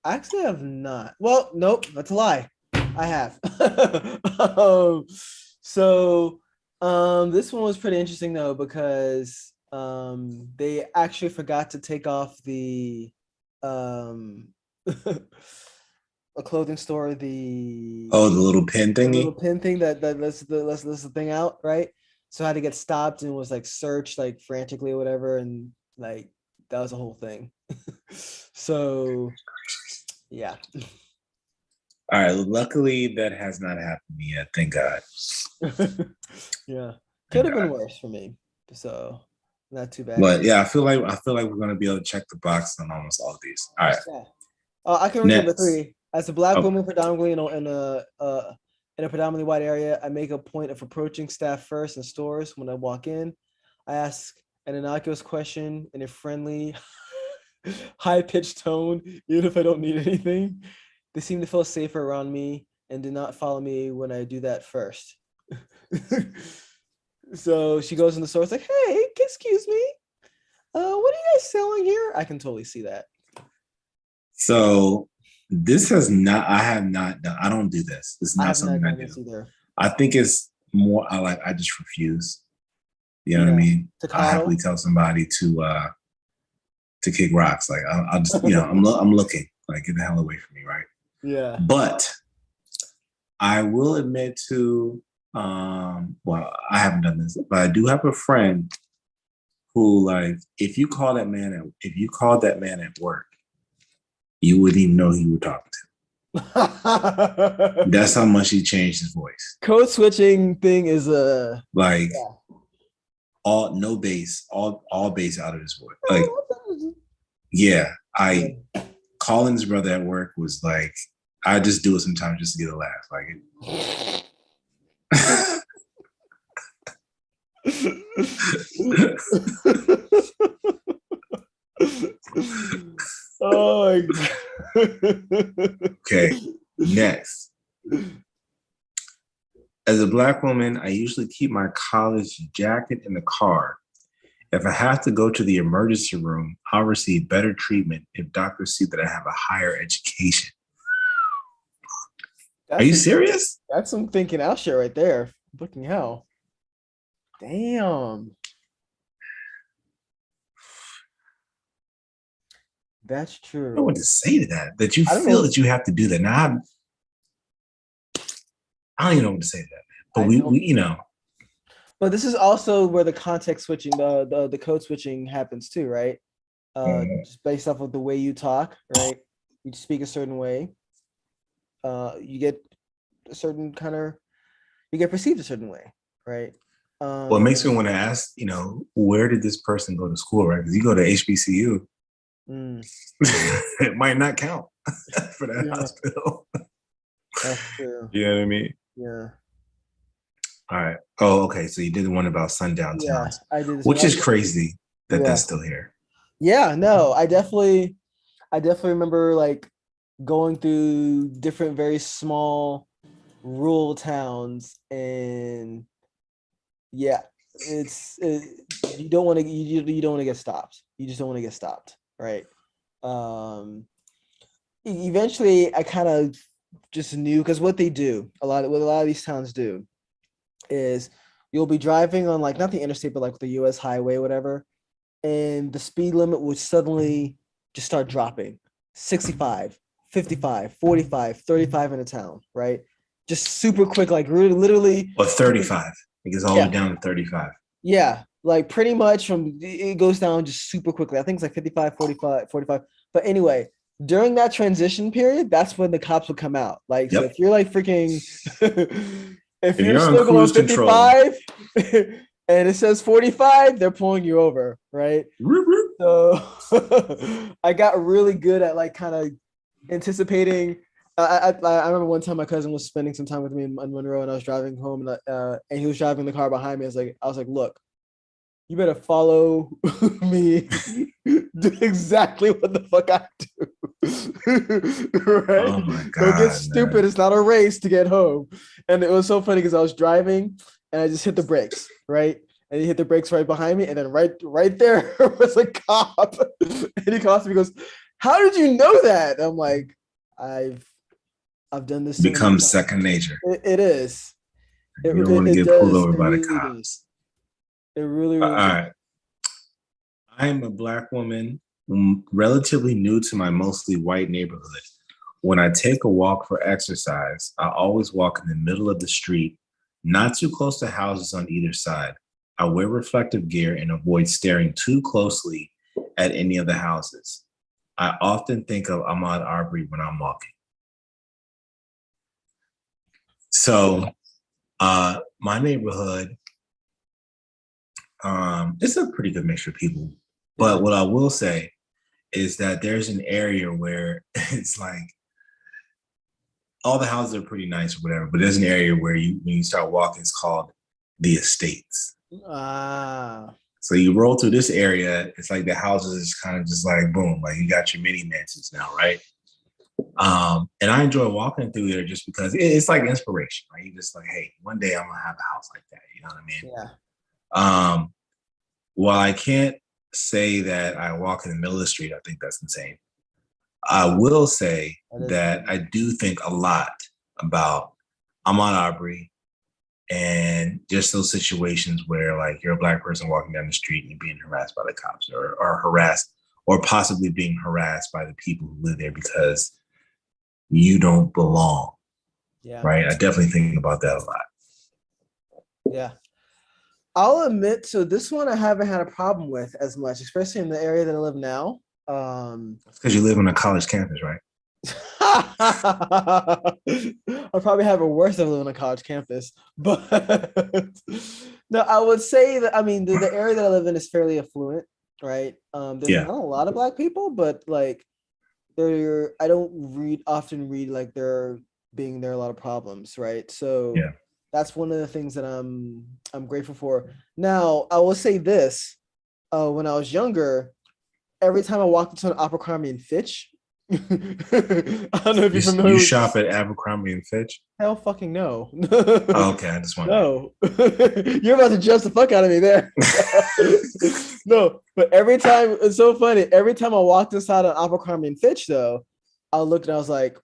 A: Actually, I've not. Well, nope, that's a lie. I have. um, so this one was pretty interesting though because they actually forgot to take off the um a clothing store
B: Oh, the little pin
A: the little
B: thingy?
A: pin thing that lets the thing out, right? So I had to get stopped and was like searched like frantically or whatever, and like that was a whole thing. So yeah.
B: All right, luckily that has not happened to me yet. Thank God.
A: Yeah. Could
B: Thank
A: have been
B: God.
A: worse for me. So not too bad.
B: But yeah, I feel like we're gonna be able to check the box on almost all of these. All right,
A: Yeah. I can read number
B: next.
A: 3. As a black
B: Oh,
A: woman, predominantly in a predominantly white area, I make a point of approaching staff first in stores when I walk in. I ask an innocuous question in a friendly, high-pitched tone, even if I don't need anything. They seem to feel safer around me and do not follow me when I do that first. So she goes in the store. It's like, hey, excuse me. What are you guys selling here? I can totally see that.
B: so this has not. I have not done. I don't do this. This is
A: I
B: not
A: have not
B: something I
A: done
B: do.
A: this either.
B: I think it's more. I just refuse. You know what I
A: Yeah.
B: mean?
A: To
B: I happily
A: coddle.
B: tell somebody to kick rocks. Like I'll just I'm looking. Like get the hell away from me, right?
A: Yeah.
B: But I will admit to well, I haven't done this, but I do have a friend who like if you called that man at work, you wouldn't even know who you were talking to. That's how much he changed his voice.
A: Code switching thing is a
B: Like
A: yeah.
B: all no bass, all bass out of his voice. Like, yeah,
A: Yeah.
B: I calling his brother at work was like I just do it sometimes just to get a laugh. Like
A: Oh my God.
B: okay, next. As a black woman, I usually keep my college jacket in the car If I have to go to the emergency room, I'll receive better treatment if doctors see that I have a higher education. Are
A: That's
B: you
A: some
B: serious?
A: that's some thinking out shit right there. Fucking hell. Damn. That's
B: I don't know
A: true.
B: what to say to that. That you
A: I don't
B: feel
A: know.
B: that you have to do that. Now I don't even know what to say to that, man. But
A: I
B: we,
A: don't.
B: we you know,
A: But this is also where the context switching, the code switching happens too, right? Just based off of the way you talk, right? You speak a certain way. You get a certain kind of you get perceived a certain way, right?
B: well, it makes me
A: Um,
B: want to ask, where did this person go to school, right? Because you go to HBCU,
A: mm,
B: it might not count for that
A: yeah,
B: hospital.
A: that's true.
B: You know what I mean?
A: Yeah,
B: All right. Oh, okay. So you did the one about sundown
A: yeah,
B: towns,
A: I did this one.
B: which is crazy that
A: Yeah,
B: that's still here.
A: yeah. No, I definitely remember like going through different, very small rural towns, and yeah, you don't want to you don't want to get stopped. You just don't want to get stopped, right? Um, eventually, I kind of just knew because what they do what a lot of these towns do is you'll be driving on like not the interstate but like the US highway whatever, and the speed limit would suddenly just start dropping 65, 55, 45, 35 in a town, right? Just super quick, like literally
B: Or 35. It gets all the way
A: yeah,
B: down to 35.
A: yeah, like pretty much from it goes down just super quickly. I think it's like 55, 45, 45. But anyway, during that transition period, that's when the cops would come out. Like, so if
B: Yep.
A: you're like freaking, if
B: If
A: you're
B: you're on
A: still going
B: cruise control,
A: 55 and it says 45, they're pulling you over, right?
B: whoop, whoop.
A: So I got really good at like kind of anticipating. I remember one time my cousin was spending some time with me in Monroe, and I was driving home, and he was driving the car behind me. I was like, look, you better follow me, do exactly what the fuck I do,
B: Oh
A: right?
B: my
A: Don't get
B: God,
A: stupid.
B: man.
A: It's not a race to get home. And it was so funny because I was driving and I just hit the brakes, right? And he hit the brakes right behind me, and then right there was a cop, and he calls me, he goes, "How did you know that?" And I'm like, "I've I've done this so many
B: Becomes
A: times."
B: second nature.
A: It is.
B: You don't want to
A: It
B: get pulled
A: does.
B: over
A: It
B: by the
A: really does.
B: cops.
A: It really
B: All
A: really does.
B: right. I am a Black woman, relatively new to my mostly white neighborhood. When I take a walk for exercise, I always walk in the middle of the street, not too close to houses on either side. I wear reflective gear and avoid staring too closely at any of the houses. I often think of Ahmaud Arbery when I'm walking. So, my neighborhood, it's a pretty good mixture of people.
A: Yeah.
B: But what I will say is that there's an area where it's like all the houses are pretty nice or whatever, but there's an area where when you start walking, it's called the estates.
A: Ah,
B: So you roll through this area, it's like the houses is kind of just like boom, like you got your mini mansions now, right? And I enjoy walking through there just because it's like inspiration, right? You just like, hey, one day I'm gonna have a house like that. You know what I mean?
A: yeah.
B: While I can't say that I walk in the middle of the street, I think that's insane. I will say
A: That is
B: that I do think a lot about Ahmaud Arbery and just those situations where like you're a Black person walking down the street and you're being harassed by the cops or harassed or possibly being harassed by the people who live there because you don't belong,
A: yeah.
B: right? I definitely think about that a lot.
A: Yeah. I'll admit, so this one I haven't had a problem with as much, especially in the area that I live now.
B: It's because you live on a college campus, right?
A: I probably have it worse than living on a college campus, but no, I would say that I mean the area that I live in is fairly affluent, right? There's
B: Yeah.
A: not a lot of Black people, but like I don't often read like there are a lot of problems, right? So
B: Yeah.
A: that's one of the things that I'm grateful for. Now, I will say this: when I was younger, every time I walked into an Abercrombie and Fitch, I don't know if you're familiar
B: You
A: with.
B: shop at Abercrombie and Fitch?
A: Hell, fucking no.
B: Oh, okay, I just wondering.
A: No, you're about to judge the fuck out of me there. No, but every time it's so funny. Every time I walked inside of Abercrombie and Fitch, though, I looked and I was like,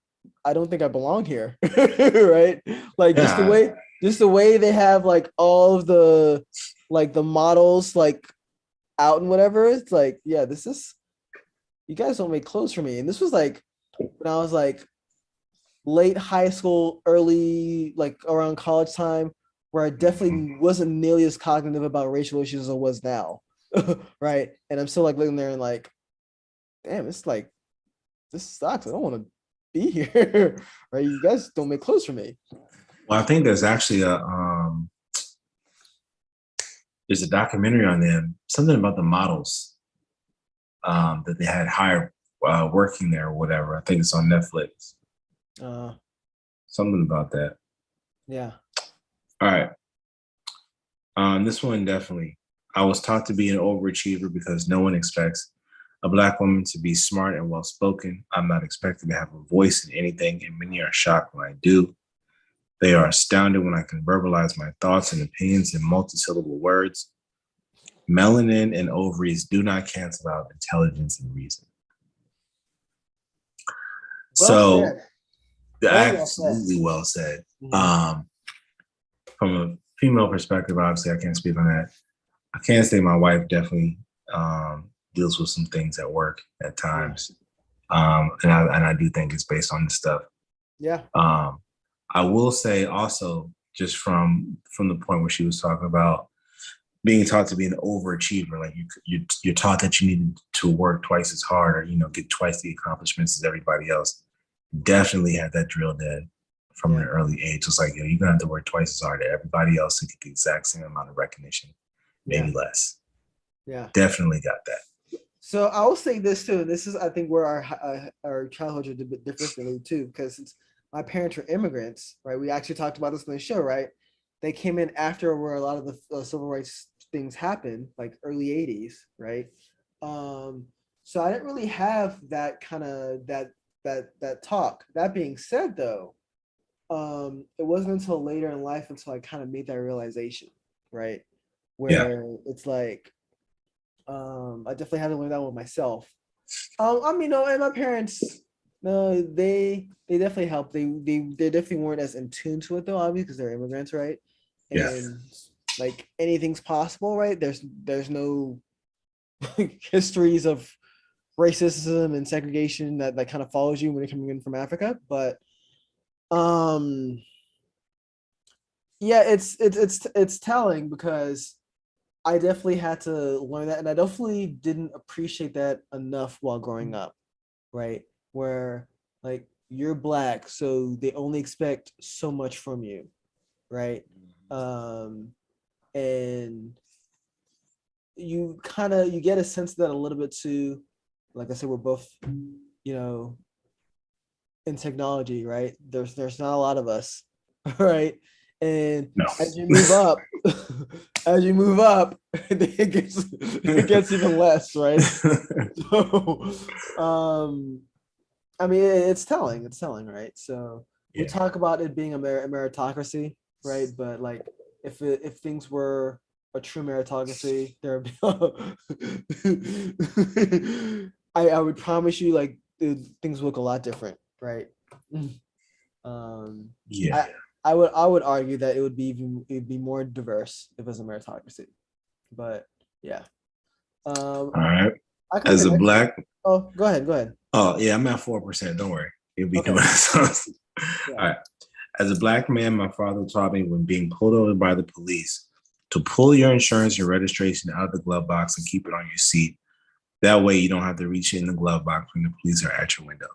A: I don't think I belong here, right? Like
B: Yeah,
A: just the way they have like all of the like the models like out and whatever. It's like, yeah, this is you guys don't make clothes for me. And this was like when I was like late high school, early like around college time, where I definitely wasn't nearly as cognitive about racial issues as I was now. Right. And I'm still like living there and like, damn, it's like this sucks. I don't want to be here. Right. You guys don't make clothes for me.
B: well, I think there's actually there's a documentary on them, something about the models that they had hired working there or whatever. I think it's on Netflix.
A: Uh
B: Something about that.
A: yeah.
B: All right. This one definitely. I was taught to be an overachiever because no one expects a Black woman to be smart and well spoken. I'm not expected to have a voice in anything, and many are shocked when I do. They are astounded when I can verbalize my thoughts and opinions in multisyllable words. Melanin and ovaries do not cancel out intelligence and reason.
A: Well
B: So,
A: said. Very well said.
B: absolutely well said.
A: Mhm.
B: From a female perspective, obviously, I can't speak on that. I can say my wife definitely deals with some things at work at times, and I do think it's based on this stuff.
A: Yeah.
B: I will say also, just from the point where she was talking about being taught to be an overachiever, like you're taught that you need to work twice as hard, or get twice the accomplishments as everybody else. Definitely had that drilled in from an early age. It's like, you're gonna have to work twice as hard as everybody else to get the exact same amount of recognition, maybe less.
A: Yeah.
B: Definitely got that.
A: So I will say this too. This is, I think, where our childhoods are a bit different too, because since my parents were immigrants, right? We actually talked about this on the show, right? They came in after where a lot of the civil rights things happened, like early '80s, right? So I didn't really have that kind of that talk. That being said, though, it wasn't until later in life until I kind of made that realization, right?
B: Yeah.
A: Where it's like I definitely had to learn that one myself. I mean, no, and my parents, no, they definitely helped. They definitely weren't as in tune to it though, obviously, because they're immigrants, right?
B: Yeah.
A: And like anything's possible, right? There's no histories of racism and segregation that kind of follows you when you're coming in from Africa. But yeah, it's telling because I definitely had to learn that, and I definitely didn't appreciate that enough while growing up, right? Where like you're Black, so they only expect so much from you, right? And you get a sense of that a little bit too. Like I said, we're both, you know, in technology, right? There's not a lot of us, right? And
B: No.
A: as you move up, as you move up, it gets even less, right? So, I mean, it's telling, right? So we talk about it being a meritocracy, right? But like, if things were a true meritocracy, there would be. I would promise you, like, things look a lot different, right?
B: Yeah.
A: I would argue that it'd be more diverse if it was a meritocracy, but yeah.
B: All right.
A: I can
B: As a
A: connect.
B: Black,
A: Oh, go ahead.
B: oh yeah, I'm at 4%. Don't worry. You'll be
A: Okay.
B: doing this.
A: Yeah.
B: All right. As a Black man, my father taught me when being pulled over by the police to pull your insurance and registration out of the glove box and keep it on your seat. That way you don't have to reach in the glove box when the police are at your window.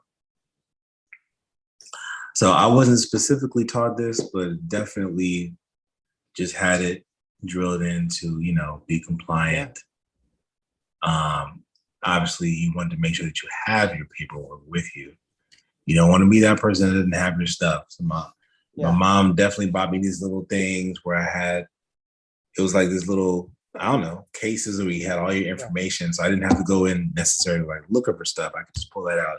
B: So I wasn't specifically taught this, but definitely just had it drilled in to, be compliant. Obviously, you want to make sure that you have your paperwork with you. You don't want to be that person that doesn't have your stuff. So my mom definitely bought me these little things where it was like this little, I don't know, cases where you had all your information. So I didn't have to go in necessarily like looking for stuff. I could just pull that out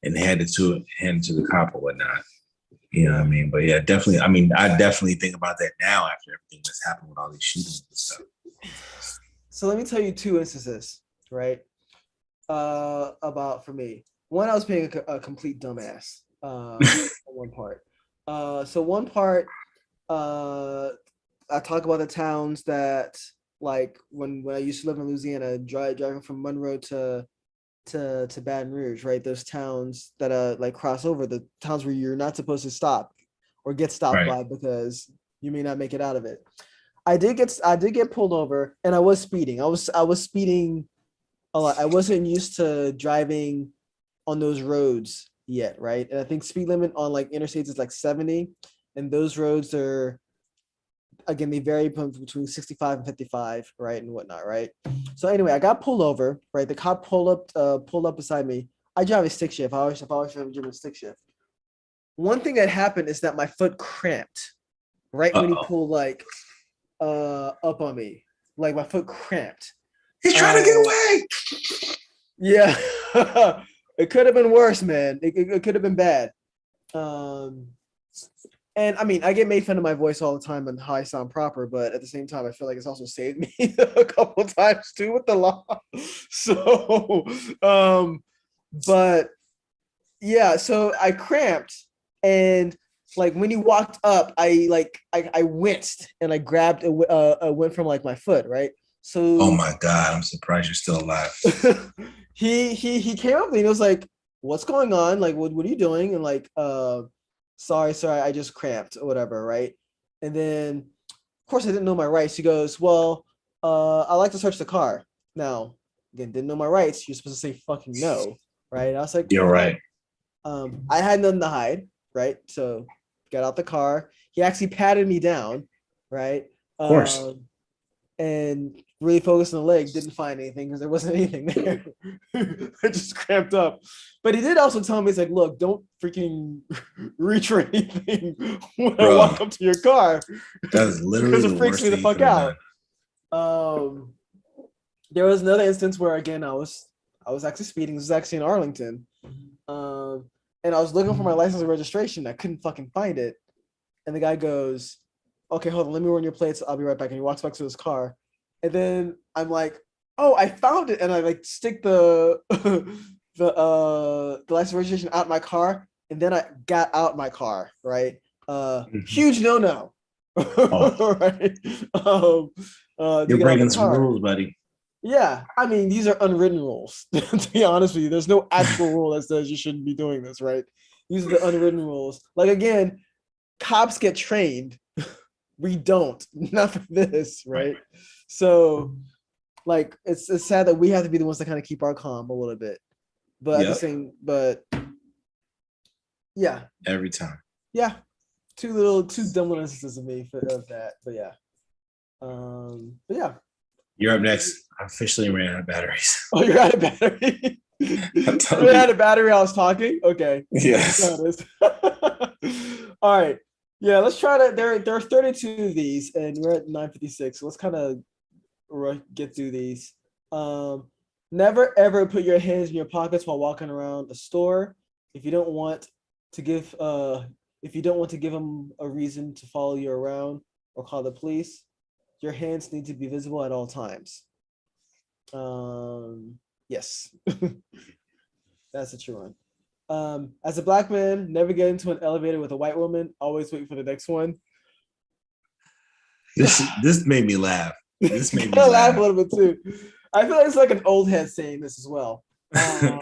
B: and hand it to the cop or whatnot. You know what I
A: Yeah.
B: mean? But yeah, definitely. I mean, I definitely think about that now after everything that's happened with all these shootings and stuff.
A: So let me tell you two instances, right? About for me. One, I was being a complete dumbass. On one part. So one part, uh, I talk about the towns that like when I used to live in Louisiana, driving from Monroe to Baton Rouge, right? Those towns that like cross over, the towns where you're not supposed to stop or get stopped
B: Right.
A: by because you may not make it out of it. I did get pulled over and I was speeding. I was speeding a lot. I wasn't used to driving on those roads yet, right? And I think speed limit on like interstates is like 70, and those roads are again they vary between 65 and 55, right, and whatnot, right? So anyway, I got pulled over, right? The cop pulled up beside me. I drive a stick shift. I always drive a stick shift. One thing that happened is that my foot cramped right when he
B: Uh-oh.
A: pulled like up on me. Like my foot cramped.
B: He's trying to get
A: Uh,
B: away.
A: yeah. It could have been worse, man. It could have been bad. Um, and I mean, I get made fun of my voice all the time and how I sound proper, but at the same time, I feel like it's also saved me a couple times too with the law. So, but yeah, so I cramped, and like when he walked up, I winced and I grabbed a went from like my foot, right?
B: Oh
A: So
B: my God, I'm surprised you're still alive.
A: he came up to me and was like, "What's going on? Like, what are you doing?" And like, sorry, I just cramped or whatever, right? And then, of course, I didn't know my rights. He goes, "Well, I like to search the car." Now, again, didn't know my rights. You're supposed to say fucking no, right? I was like,
B: You're
A: fine.
B: right.
A: I had nothing to hide, right? So got out the car. He actually patted me down, right?
B: Of course.
A: Um, and really focused on the leg. Didn't find anything because there wasn't anything there. I just cramped up. But he did also tell me, he's like, look, don't freaking reach for anything when I
B: Bro,
A: walk up to your car
B: that is literally
A: because
B: the
A: it freaks
B: worst
A: me the
B: thing you
A: fuck
B: could have
A: out.
B: done.
A: Um, there was another instance where again I was actually speeding. This was actually in Arlington. Um, and I was looking for my license and registration. I couldn't fucking find it. And the guy goes, okay, hold on, let me run your plates. I'll be right back. And he walks back to his car. And then I'm like, oh, I found it. And I like stick the the license registration out my car. And then I got out my car, right?
B: Mhm.
A: Huge no-no.
B: Oh,
A: Right. To
B: you're
A: get out the
B: breaking some
A: car.
B: rules, buddy.
A: Yeah, I mean, these are unwritten rules. To be honest with you, there's no actual rule that says you shouldn't be doing this, right? These are the unwritten rules. Like again, cops get trained. We don't. Not for this,
B: Right.
A: right? So, like, it's sad that we have to be the ones to kind of keep our calm a little bit. But at the
B: Yep.
A: same, but yeah,
B: Every time.
A: yeah, two dumb little instances of me of that. But yeah, but yeah.
B: You're up next. I officially ran out of batteries.
A: Oh, you're out of battery.
B: I'm
A: You
B: telling
A: had
B: you.
A: a battery. I was talking. Okay.
B: Yes.
A: All right. Yeah, let's try to. There are 32 of these, and we're at 9:56. So let's kind of get through these. Um, Never ever put your hands in your pockets while walking around a store. If you don't want to give if you don't want to give them a reason to follow you around or call the police, your hands need to be visible at all times. Yes, that's a true one. As a black man, never get into an elevator with a white woman. Always wait for the next one.
B: This made me laugh. This made me
A: Gotta laugh a
B: laugh.
A: little bit too. I feel like it's like an old head saying this as well. I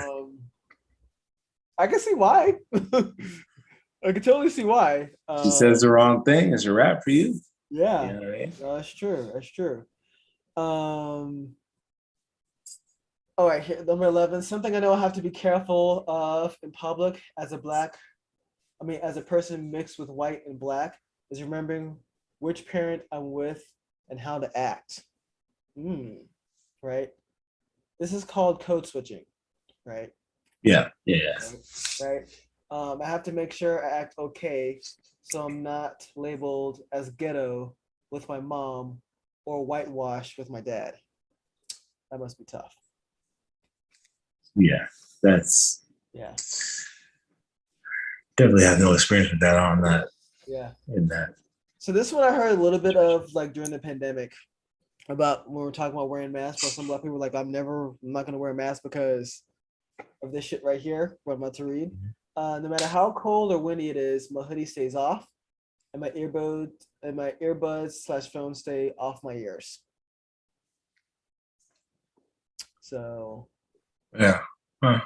A: can see why. I can totally see why.
B: She says the wrong thing. It's a wrap for you. You
A: Yeah,
B: know what I mean?
A: that's true. That's true. Um, all right, here, number 11. Something I know I have to be careful of in public as a as a person mixed with white and black is remembering which parent I'm with and how to act. Right? This is called code switching, right?
B: Yeah. Yeah.
A: Right? I have to make sure I act okay so I'm not labeled as ghetto with my mom or whitewashed with my dad. That must be tough.
B: Yeah. That's
A: Yeah.
B: definitely have no experience with that. I'm not
A: Yeah.
B: in that.
A: So this one I heard a little bit of like during the pandemic about when we were talking about wearing masks, but some black people were like, I'm not gonna wear a mask because of this shit right here, what I'm about to read. No matter how cold or windy it is, my hoodie stays off, and my earbuds slash phone stay off my ears. So,
B: Yeah. Huh.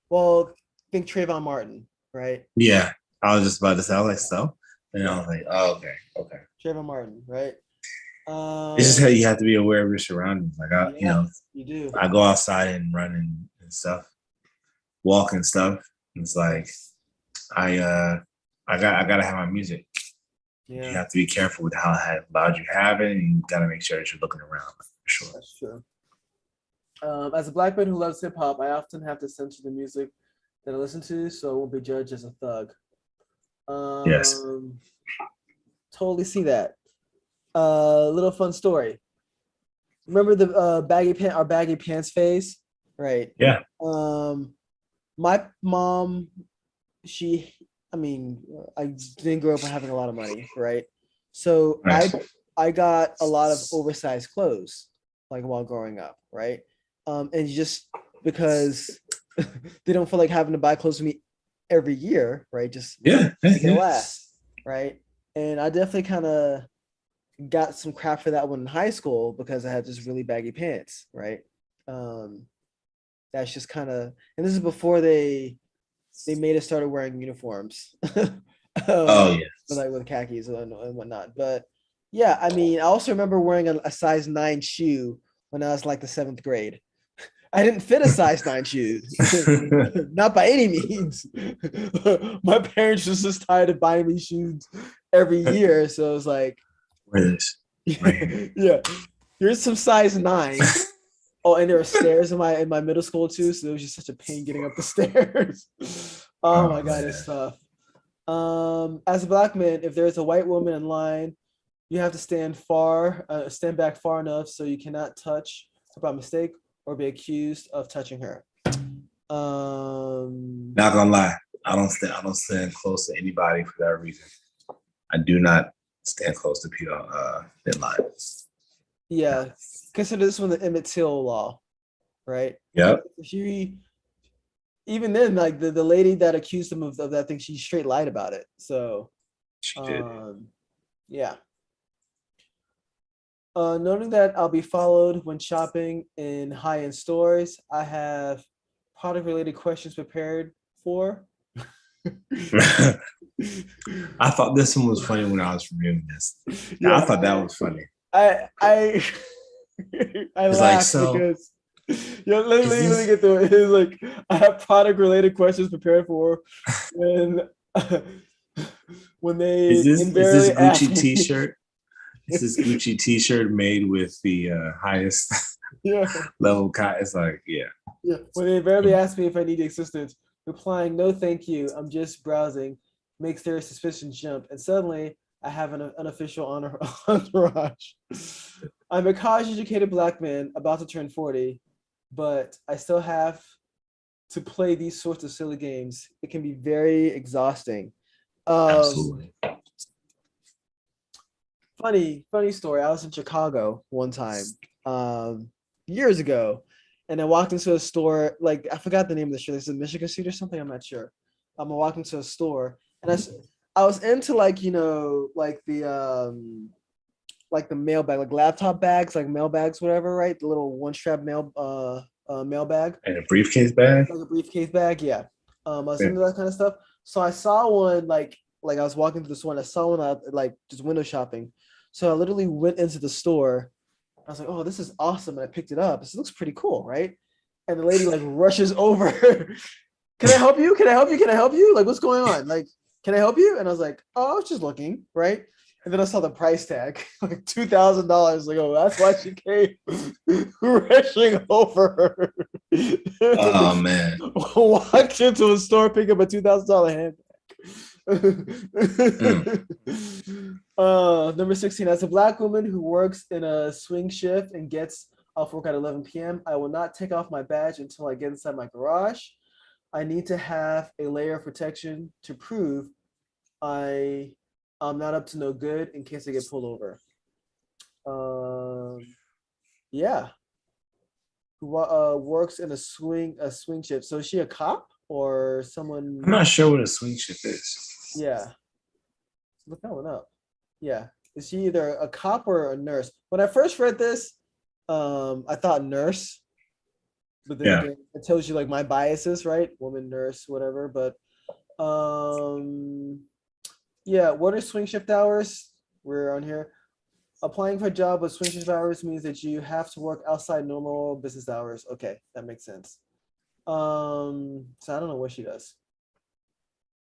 A: well, think Trayvon Martin, right?
B: Yeah. I was just about to say, I was like,
A: Yeah,
B: so? And I
A: yeah,
B: was like, oh, okay. Okay.
A: Trayvon Martin, right?
B: It's just how
A: Um,
B: you have to be aware of your surroundings. Like,
A: yeah, you do.
B: I go outside and run and stuff, walk and stuff. It's like, I, uh, I gotta have my music. You
A: Yeah,
B: have to be careful with how loud you have it, and you gotta make sure that you're looking around for sure.
A: that's true. As a black man who loves hip hop, I often have to censor the music that I listen to, so I won't be judged as a thug.
B: Yes.
A: Um, totally see that. Little fun story. Remember the our baggy pants phase, right?
B: Yeah.
A: Um, my mom, she, I mean, I didn't grow up having a lot of money, right? So
B: Nice.
A: I got a lot of oversized clothes, like while growing up, right? And just because they don't feel like having to buy clothes for me every year, right? Just
B: Yeah.
A: make it
B: Yeah.
A: last, right? And I definitely kind of got some crap for that one in high school because I had just really baggy pants, right? Um, that's just kind of, and this is before they made us started wearing uniforms,
B: Oh yeah.
A: like with khakis and whatnot. But yeah, I mean, I also remember wearing a size 9 shoe when I was like the 7th grade. I didn't fit a size 9 shoe, not by any means. My parents was just tired of buying me shoes every year, so it was like,
B: Where this? Right here.
A: yeah, here's some size 9. Oh, and there were stairs in my middle school too, so it was just such a pain getting up the stairs. Oh my
B: Oh
A: god,
B: man.
A: it's tough. As a black man, if there's a white woman in line, you have to stand back far enough so you cannot touch her by mistake or be accused of touching her. Um,
B: Not gonna lie. I don't stand close to anybody for that reason. I do not stand close to people in line. No.
A: yeah, consider this one the Emmett Till law, right?
B: Yep.
A: She even then, like the lady that accused him of that thing, she straight lied about it. So,
B: She did.
A: um, yeah. Noting that I'll be followed when shopping in high-end stores, I have product-related questions prepared for.
B: I thought this one was funny when I was reviewing this. I
A: Yeah,
B: thought that was funny.
A: I I
B: It's like,
A: laugh
B: so
A: because
B: is
A: let me
B: this
A: get through it. It's like I have product-related questions prepared for when when they
B: is this
A: invariably ask
B: Gucci
A: me.
B: t-shirt? Is this Gucci t-shirt made with the highest
A: Yeah.
B: level cut? It's like, yeah.
A: Yeah, when they invariably ask me if I need assistance, replying no thank you, I'm just browsing, makes their suspicions jump, and suddenly I have an unofficial entourage. I'm a college-educated black man about to turn 40, but I still have to play these sorts of silly games. It can be very exhausting. Um,
B: Absolutely.
A: funny story. I was in Chicago one time, years ago, and I walked into a store. Like I forgot the name of the store. It's a Michigan Street or something. I'm not sure. I walked into a store, and I was into like like the mail bag, like laptop bags, like mail bags, whatever, right? The little one strap mail bag,
B: And a briefcase bag?
A: like a briefcase bag. Yeah. I was
B: Yeah.
A: into that kind of stuff. So I saw one like I was walking through the store and I saw one like just window shopping. So I literally went into the store. I was like, oh, this is awesome. And I picked it up. This looks pretty cool, right? And the lady like rushes over. Can I help you? Can I help you? Can I help you? Like, what's going on? Like, can I help you? And I was like, oh, I was just looking, right? And then I saw the price tag, like $2,000. Like, oh, that's why she came rushing over.
B: Oh man.
A: Walked into a store, pick up a $2,000 handbag.
B: Mm.
A: Number 16. As a black woman who works in a swing shift and gets off work at 11 p.m., I will not take off my badge until I get inside my garage. I need to have a layer of protection to prove I I'm not up to no good in case I get pulled over. Um, yeah, who works in a swing shift. So is she a cop or
B: I'm
A: someone?
B: not sure what a swing shift is.
A: Yeah, look that one up. Yeah, is she either a cop or a nurse? When I first read this, I thought nurse, but then
B: Yeah.
A: again, it tells you like my biases, right? Woman, nurse, whatever. But yeah, what are swing shift hours? We're on here. Applying for a job with swing shift hours means that you have to work outside normal business hours. Okay, that makes sense. So I don't know what she does.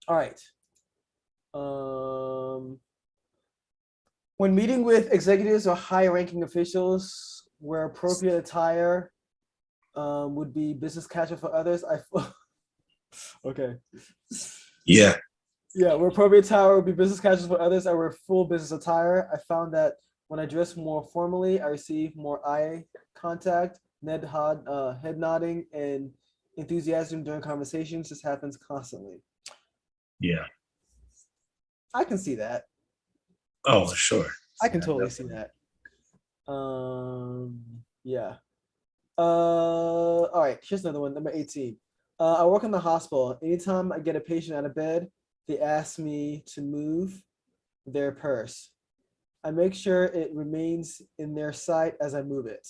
A: All right. Um, when meeting with executives or high-ranking officials, where appropriate attire would be business casual for others. Okay.
B: Yeah.
A: Yeah, where appropriate attire would be business casual for others, I wear full business attire. I found that when I dress more formally, I receive more eye contact, head nodding, and enthusiasm during conversations. This happens constantly.
B: Yeah.
A: I can see that.
B: Oh, sure.
A: I can
B: Yeah,
A: totally see
B: definitely.
A: that. Yeah. All right, here's another one, number 18. I work in the hospital. Anytime I get a patient out of bed, they ask me to move their purse. I make sure it remains in their sight as I move it.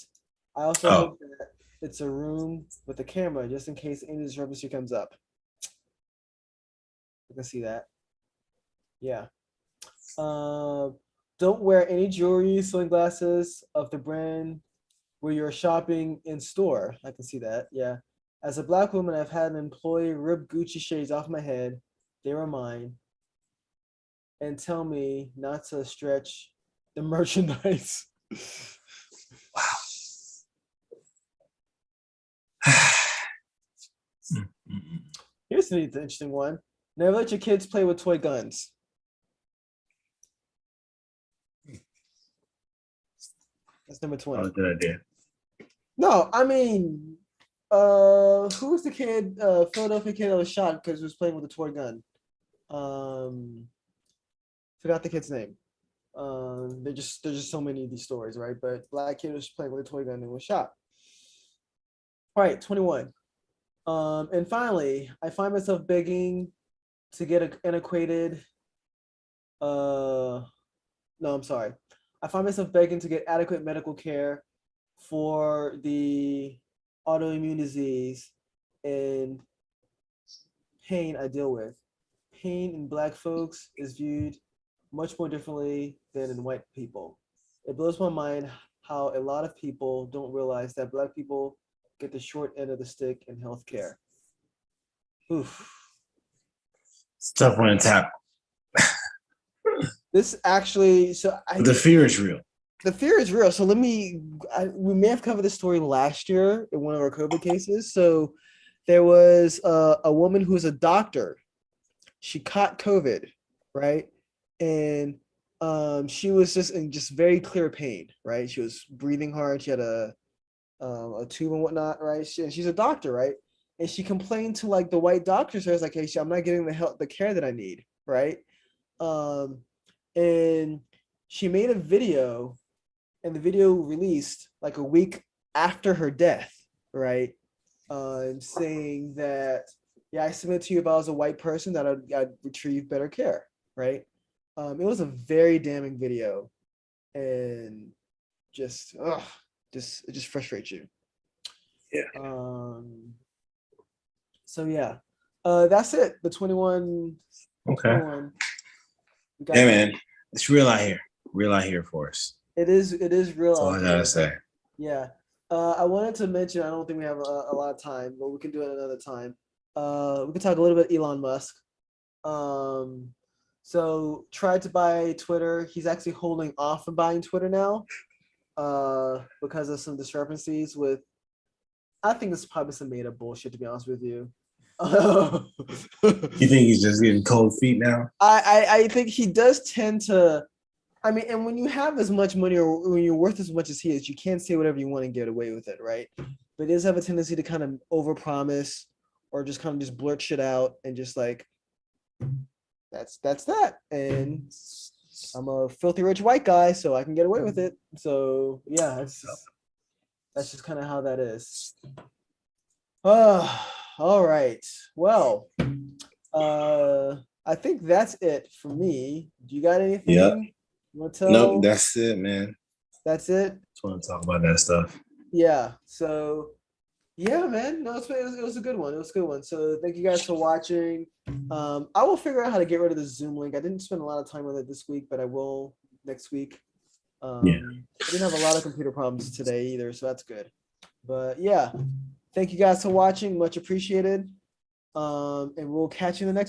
A: I also
B: Oh,
A: hope that it's a room with a camera just in case any discrepancy comes up. I can see that. Yeah. Um, don't wear any jewelry, sunglasses of the brand where you're shopping in store. I can see that. Yeah. As a black woman, I've had an employee rip Gucci shades off my head. They were mine, and tell me not to stretch the merchandise.
B: mm, mm, mm.
A: Here's an interesting one. Never let your kids play with toy guns. That's number
B: Oh,
A: 20.
B: good idea.
A: No, I mean, who was the kid, Philadelphia kid that was shot because he was playing with a toy gun? Um, Forgot the kid's name. There's just so many of these stories, right? But black kid was playing with a toy gun and was shot. All right, 21. And finally, I find myself begging to get antiquated. Uh, no, I'm sorry. I find myself begging to get adequate medical care for the autoimmune disease and pain I deal with. Pain in black folks is viewed much more differently than in white people. It blows my mind how a lot of people don't realize that black people get the short end of the stick in healthcare. Oof.
B: It's a tough one to tap.
A: This actually, so I
B: But the fear is real.
A: the fear is real. So we may have covered this story last year in one of our COVID cases. So there was a woman who was a doctor. She caught COVID, right? And she was just in just very clear pain, right? She was breathing hard. She had a tube and whatnot, right? And she's a doctor, right? And she complained to like the white doctors. So I was like, hey, I'm not getting the care that I need, right? Um, and she made a video, and the video released like a week after her death, right? Saying that, yeah, I submit to you if I was a white person that I'd retrieve better care, right? It was a very damning video, and just, it just frustrates you.
B: Yeah.
A: So yeah, that's it. The 21,
B: Okay.
A: 21. We got
B: Yeah,
A: that.
B: man. It's real out here. Real out here for us.
A: It is real
B: That's all
A: out
B: I gotta
A: there.
B: say.
A: Yeah. I wanted to mention, I don't think we have a lot of time, but we can do it another time. We can talk a little bit Elon Musk. Um, so tried to buy Twitter. He's actually holding off on buying Twitter now, because of some discrepancies with. I think this is probably some made up bullshit, to be honest with you.
B: You think he's just getting cold feet now?
A: I think he does tend to. I mean, and when you have as much money or when you're worth as much as he is, you can't say whatever you want and get away with it, right? But he does have a tendency to kind of overpromise or just kind of just blurt shit out and just like that's that. And I'm a filthy rich white guy, so I can get away with it. So yeah, that's just kind of how that is. All right. Well, I think that's it for me. Do you got anything
B: Yep.
A: you want to tell?
B: Nope, that's it, man.
A: That's it.
B: Just want to talk about that stuff.
A: Yeah. So yeah, man. No, it was a good one. It was a good one. So thank you guys for watching. I will figure out how to get rid of the Zoom link. I didn't spend a lot of time with it this week, but I will next week.
B: Yeah.
A: I didn't have a lot of computer problems today either, so that's good. But yeah, thank you guys for watching. Much appreciated. And we'll catch you in the next